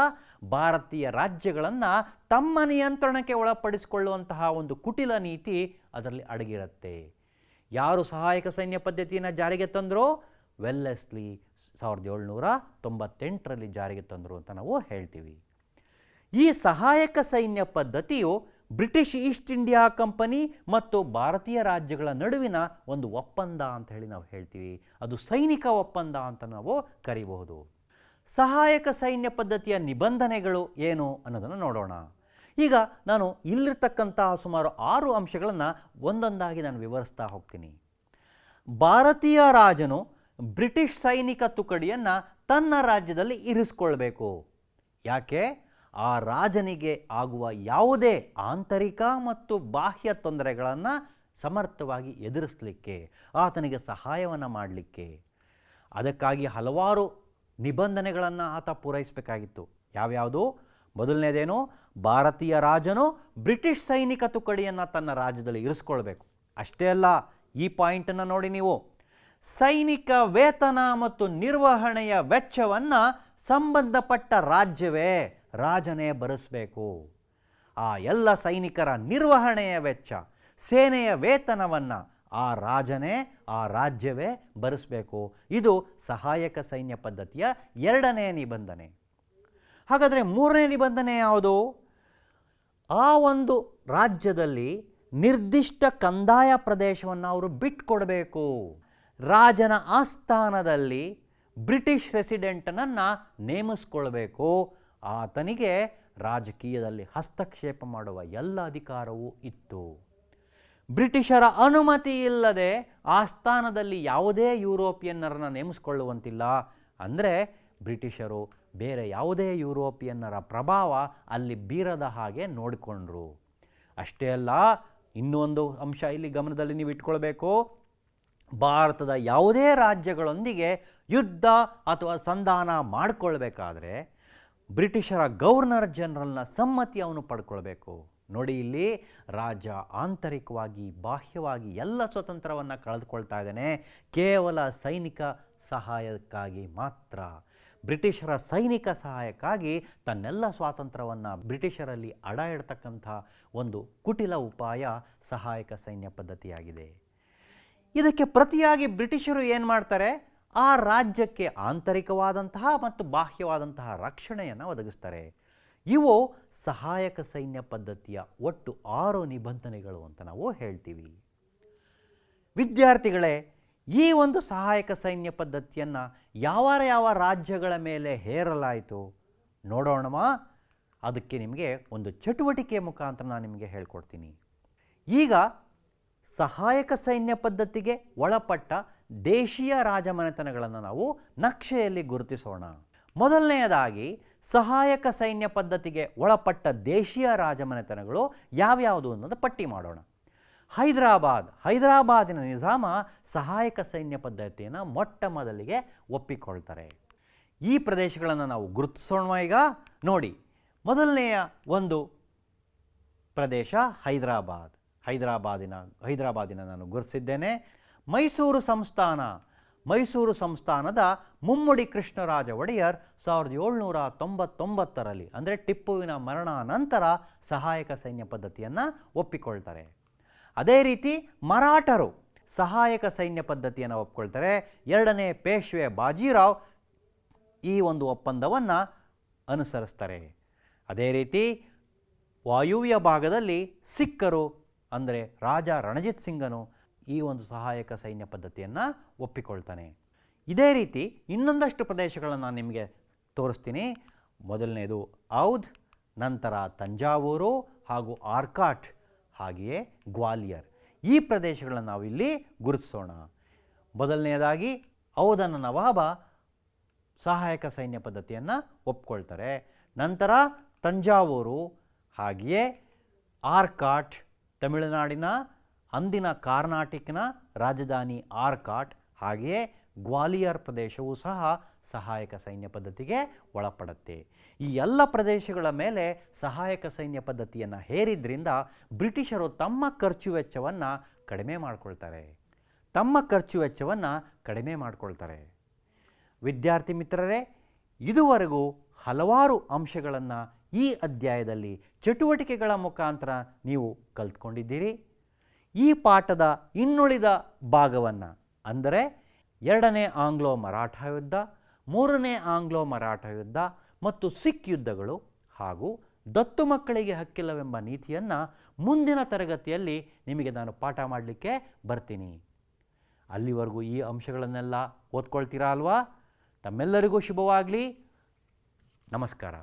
C: ಭಾರತೀಯ ರಾಜ್ಯಗಳನ್ನು ತಮ್ಮ ನಿಯಂತ್ರಣಕ್ಕೆ ಒಳಪಡಿಸಿಕೊಳ್ಳುವಂತಹ ಒಂದು ಕುಟಿಲ ನೀತಿ ಅದರಲ್ಲಿ ಅಡಗಿರುತ್ತೆ. ಯಾರು ಸಹಾಯಕ ಸೈನ್ಯ ಪದ್ಧತಿಯನ್ನು ಜಾರಿಗೆ ತಂದರೂ? ವೆಲ್ಲೆಸ್ಲಿ 1798ರಲ್ಲಿ ಜಾರಿಗೆ ತಂದರು ಅಂತ ನಾವು ಹೇಳ್ತೀವಿ. ಈ ಸಹಾಯಕ ಸೈನ್ಯ ಪದ್ಧತಿಯು ಬ್ರಿಟಿಷ್ ಈಸ್ಟ್ ಇಂಡಿಯಾ ಕಂಪನಿ ಮತ್ತು ಭಾರತೀಯ ರಾಜ್ಯಗಳ ನಡುವಿನ ಒಂದು ಒಪ್ಪಂದ ಅಂತ ಹೇಳಿ ನಾವು ಹೇಳ್ತೀವಿ. ಅದು ಸೈನಿಕ ಒಪ್ಪಂದ ಅಂತ ನಾವು ಕರಿಬಹುದು. ಸಹಾಯಕ ಸೈನ್ಯ ಪದ್ಧತಿಯ ನಿಬಂಧನೆಗಳು ಏನು ಅನ್ನೋದನ್ನು ನೋಡೋಣ. ಈಗ ನಾನು ಇಲ್ಲಿರ್ತಕ್ಕಂತಹ ಸುಮಾರು 6 ಅಂಶಗಳನ್ನು ಒಂದೊಂದಾಗಿ ನಾನು ವಿವರಿಸ್ತಾ ಹೋಗ್ತೀನಿ. ಭಾರತೀಯ ರಾಜನು ಬ್ರಿಟಿಷ್ ಸೈನಿಕ ತುಕಡಿಯನ್ನು ತನ್ನ ರಾಜ್ಯದಲ್ಲಿ ಇರಿಸ್ಕೊಳ್ಬೇಕು. ಯಾಕೆ? ಆ ರಾಜನಿಗೆ ಆಗುವ ಯಾವುದೇ ಆಂತರಿಕ ಮತ್ತು ಬಾಹ್ಯ ತೊಂದರೆಗಳನ್ನು ಸಮರ್ಥವಾಗಿ ಎದುರಿಸಲಿಕ್ಕೆ, ಆತನಿಗೆ ಸಹಾಯವನ್ನು ಮಾಡಲಿಕ್ಕೆ. ಅದಕ್ಕಾಗಿ ಹಲವಾರು ನಿಬಂಧನೆಗಳನ್ನು ಆತ ಪೂರೈಸಬೇಕಾಗಿತ್ತು. ಯಾವ್ಯಾವುದು? ಮೊದಲನೇದೇನು? ಭಾರತೀಯ ರಾಜನು ಬ್ರಿಟಿಷ್ ಸೈನಿಕ ತುಕಡಿಯನ್ನು ತನ್ನ ರಾಜ್ಯದಲ್ಲಿ ಇರಿಸ್ಕೊಳ್ಬೇಕು. ಅಷ್ಟೇ ಅಲ್ಲ, ಈ ಪಾಯಿಂಟನ್ನು ನೋಡಿ ನೀವು, ಸೈನಿಕ ವೇತನ ಮತ್ತು ನಿರ್ವಹಣೆಯ ವೆಚ್ಚವನ್ನು ಸಂಬಂಧಪಟ್ಟ ರಾಜ್ಯವೇ ರಾಜನೇ ಭರಿಸಬೇಕು. ಆ ಎಲ್ಲ ಸೈನಿಕರ ನಿರ್ವಹಣೆಯ ವೆಚ್ಚ, ಸೇನೆಯ ವೇತನವನ್ನು ಆ ರಾಜನೇ, ಆ ರಾಜ್ಯವೇ ಭರಿಸಬೇಕು. ಇದು ಸಹಾಯಕ ಸೈನ್ಯ ಪದ್ಧತಿಯ 2ನೇ ನಿಬಂಧನೆ. ಹಾಗಾದರೆ 3ನೇ ನಿಬಂಧನೆ ಯಾವುದು? ಆ ಒಂದು ರಾಜ್ಯದಲ್ಲಿ ನಿರ್ದಿಷ್ಟ ಕಂದಾಯ ಪ್ರದೇಶವನ್ನು ಅವರು ಬಿಟ್ಕೊಡಬೇಕು. ರಾಜನ ಆಸ್ಥಾನದಲ್ಲಿ ಬ್ರಿಟಿಷ್ ರೆಸಿಡೆಂಟನನ್ನು ನೇಮಿಸ್ಕೊಳ್ಬೇಕು. ಆತನಿಗೆ ರಾಜಕೀಯದಲ್ಲಿ ಹಸ್ತಕ್ಷೇಪ ಮಾಡುವ ಎಲ್ಲ ಅಧಿಕಾರವೂ ಇತ್ತು. ಬ್ರಿಟಿಷರ ಅನುಮತಿ ಇಲ್ಲದೆ ಆಸ್ಥಾನದಲ್ಲಿ ಯಾವುದೇ ಯುರೋಪಿಯನ್ನರನ್ನು ನೇಮಿಸ್ಕೊಳ್ಳುವಂತಿಲ್ಲ. ಅಂದರೆ ಬ್ರಿಟಿಷರು ಬೇರೆ ಯಾವುದೇ ಯುರೋಪಿಯನ್ನರ ಪ್ರಭಾವ ಅಲ್ಲಿ ಬೀರದ ಹಾಗೆ ನೋಡಿಕೊಂಡ್ರು. ಅಷ್ಟೇ ಅಲ್ಲ, ಇನ್ನೊಂದು ಅಂಶ ಇಲ್ಲಿ ಗಮನದಲ್ಲಿ ನೀವು ಇಟ್ಕೊಳ್ಬೇಕು. ಭಾರತದ ಯಾವುದೇ ರಾಜ್ಯಗಳೊಂದಿಗೆ ಯುದ್ಧ ಅಥವಾ ಸಂಧಾನ ಮಾಡಿಕೊಳ್ಬೇಕಾದ್ರೆ ಬ್ರಿಟಿಷರ ಗವರ್ನರ್ ಜನರಲ್ನ ಸಮ್ಮತಿ ಅವನು ಪಡ್ಕೊಳ್ಬೇಕು. ನೋಡಿ, ಇಲ್ಲಿ ರಾಜ ಆಂತರಿಕವಾಗಿ ಬಾಹ್ಯವಾಗಿ ಎಲ್ಲ ಸ್ವತಂತ್ರವನ್ನು ಕಳೆದುಕೊಳ್ತಾ ಇದ್ದಾನೆ, ಕೇವಲ ಸೈನಿಕ ಸಹಾಯಕ್ಕಾಗಿ ಮಾತ್ರ. ಬ್ರಿಟಿಷರ ಸೈನಿಕ ಸಹಾಯಕ್ಕಾಗಿ ತನ್ನೆಲ್ಲ ಸ್ವಾತಂತ್ರ್ಯವನ್ನು ಬ್ರಿಟಿಷರಲ್ಲಿ ಅಡ ಇಡ್ತಕ್ಕಂಥ ಒಂದು ಕುಟಿಲ ಉಪಾಯ ಸಹಾಯಕ ಸೈನ್ಯ ಪದ್ಧತಿಯಾಗಿದೆ. ಇದಕ್ಕೆ ಪ್ರತಿಯಾಗಿ ಬ್ರಿಟಿಷರು ಏನು ಮಾಡ್ತಾರೆ? ಆ ರಾಜ್ಯಕ್ಕೆ ಆಂತರಿಕವಾದಂತಹ ಮತ್ತು ಬಾಹ್ಯವಾದಂತಹ ರಕ್ಷಣೆಯನ್ನು ಒದಗಿಸ್ತಾರೆ. ಇವು ಸಹಾಯಕ ಸೈನ್ಯ ಪದ್ಧತಿಯ ಒಟ್ಟು 6 ನಿಬಂಧನೆಗಳು ಅಂತ ನಾವು ಹೇಳ್ತೀವಿ. ವಿದ್ಯಾರ್ಥಿಗಳೇ, ಈ ಒಂದು ಸಹಾಯಕ ಸೈನ್ಯ ಪದ್ಧತಿಯನ್ನು ಯಾವ ರಾಜ್ಯಗಳ ಮೇಲೆ ಹೇರಲಾಯಿತು ನೋಡೋಣವಾ? ಅದಕ್ಕೆ ನಿಮಗೆ ಒಂದು ಚಟುವಟಿಕೆ ಮುಖಾಂತರ ನಾನು ನಿಮಗೆ ಹೇಳ್ಕೊಡ್ತೀನಿ. ಈಗ ಸಹಾಯಕ ಸೈನ್ಯ ಪದ್ಧತಿಗೆ ಒಳಪಟ್ಟ ದೇಶೀಯ ರಾಜಮನೆತನಗಳನ್ನು ನಾವು ನಕ್ಷೆಯಲ್ಲಿ ಗುರುತಿಸೋಣ. ಮೊದಲನೆಯದಾಗಿ ಸಹಾಯಕ ಸೈನ್ಯ ಪದ್ಧತಿಗೆ ಒಳಪಟ್ಟ ದೇಶೀಯ ರಾಜಮನೆತನಗಳು ಯಾವ್ಯಾವುದು ಅನ್ನೋದು ಪಟ್ಟಿ ಮಾಡೋಣ. ಹೈದರಾಬಾದಿನ ನಿಜಾಮ ಸಹಾಯಕ ಸೈನ್ಯ ಪದ್ಧತಿಯನ್ನು ಮೊಟ್ಟ ಮೊದಲಿಗೆ ಒಪ್ಪಿಕೊಳ್ತಾರೆ. ಈ ಪ್ರದೇಶಗಳನ್ನು ನಾವು ಗುರುತಿಸೋಣ. ಈಗ ನೋಡಿ, ಮೊದಲನೆಯ ಒಂದು ಪ್ರದೇಶ ಹೈದರಾಬಾದಿನ ನಾನು ಗುರುತಿಸಿದ್ದೇನೆ. ಮೈಸೂರು ಸಂಸ್ಥಾನದ ಮುಮ್ಮಡಿ ಕೃಷ್ಣರಾಜ ಒಡೆಯರ್ 1799ರಲ್ಲಿ, ಅಂದರೆ ಟಿಪ್ಪುವಿನ ಮರಣ ನಂತರ ಸಹಾಯಕ ಸೈನ್ಯ ಪದ್ಧತಿಯನ್ನು ಒಪ್ಪಿಕೊಳ್ತಾರೆ. ಅದೇ ರೀತಿ ಮರಾಠರು ಸಹಾಯಕ ಸೈನ್ಯ ಪದ್ಧತಿಯನ್ನು ಒಪ್ಪಿಕೊಳ್ತಾರೆ. 2ನೇ ಪೇಶ್ವೆ ಬಾಜಿರಾವ್ ಈ ಒಂದು ಒಪ್ಪಂದವನ್ನು ಅನುಸರಿಸ್ತಾರೆ. ಅದೇ ರೀತಿ ವಾಯುವ್ಯ ಭಾಗದಲ್ಲಿ ಸಿಖ್ಖರು, ಅಂದರೆ ರಾಜ ರಣಜಿತ್ ಸಿಂಗನು ಈ ಒಂದು ಸಹಾಯಕ ಸೈನ್ಯ ಪದ್ಧತಿಯನ್ನು ಒಪ್ಪಿಕೊಳ್ತಾನೆ. ಇದೇ ರೀತಿ ಇನ್ನೊಂದಷ್ಟು ಪ್ರದೇಶಗಳನ್ನು ನಾನು ನಿಮಗೆ ತೋರಿಸ್ತೀನಿ. ಮೊದಲನೇದು ಔಧ್, ನಂತರ ತಂಜಾವೂರು ಹಾಗೂ ಆರ್ಕಾಟ್, ಹಾಗೆಯೇ ಗ್ವಾಲಿಯರ್. ಈ ಪ್ರದೇಶಗಳನ್ನು ನಾವು ಇಲ್ಲಿ ಗುರುತಿಸೋಣ. ಮೊದಲನೆಯದಾಗಿ ಔಧನ ನವಾಬ ಸಹಾಯಕ ಸೈನ್ಯ ಪದ್ಧತಿಯನ್ನು ಒಪ್ಕೊಳ್ತಾರೆ. ನಂತರ ತಂಜಾವೂರು, ಹಾಗೆಯೇ ಆರ್ಕಾಟ್, ತಮಿಳುನಾಡಿನ ಅಂದಿನ ಕರ್ನಾಟಕನ ರಾಜಧಾನಿ ಆರ್ಕಾಟ್, ಹಾಗೆಯೇ ಗ್ವಾಲಿಯರ್ ಪ್ರದೇಶವೂ ಸಹ ಸಹಾಯಕ ಸೈನ್ಯ ಪದ್ಧತಿಗೆ ಒಳಪಡುತ್ತೆ. ಈ ಎಲ್ಲ ಪ್ರದೇಶಗಳ ಮೇಲೆ ಸಹಾಯಕ ಸೈನ್ಯ ಪದ್ಧತಿಯನ್ನು ಹೇರಿದ್ರಿಂದ ಬ್ರಿಟಿಷರು ತಮ್ಮ ಖರ್ಚು ವೆಚ್ಚವನ್ನು ಕಡಿಮೆ ಮಾಡಿಕೊಳ್ತಾರೆ. ವಿದ್ಯಾರ್ಥಿ ಮಿತ್ರರೇ, ಇದುವರೆಗೂ ಹಲವಾರು ಅಂಶಗಳನ್ನು ಈ ಅಧ್ಯಾಯದಲ್ಲಿ ಚಟುವಟಿಕೆಗಳ ಮುಖಾಂತರ ನೀವು ಕಲ್ತ್ಕೊಂಡಿದ್ದೀರಿ. ಈ ಪಾಠದ ಇನ್ನುಳಿದ ಭಾಗವನ್ನು, ಅಂದರೆ 2ನೇ ಆಂಗ್ಲೋ ಮರಾಠ ಯುದ್ಧ, 3ನೇ ಆಂಗ್ಲೋ ಮರಾಠ ಯುದ್ಧ ಮತ್ತು ಸಿಖ್ ಯುದ್ಧಗಳು ಹಾಗೂ ದತ್ತು ಮಕ್ಕಳಿಗೆ ಹಕ್ಕಿಲ್ಲವೆಂಬ ನೀತಿಯನ್ನು ಮುಂದಿನ ತರಗತಿಯಲ್ಲಿ ನಿಮಗೆ ನಾನು ಪಾಠ ಮಾಡಲಿಕ್ಕೆ ಬರ್ತೀನಿ. ಅಲ್ಲಿವರೆಗೂ ಈ ಅಂಶಗಳನ್ನೆಲ್ಲ ಓದ್ಕೊಳ್ತೀರಾ ಅಲ್ವಾ? ತಮ್ಮೆಲ್ಲರಿಗೂ ಶುಭವಾಗಲಿ. ನಮಸ್ಕಾರ.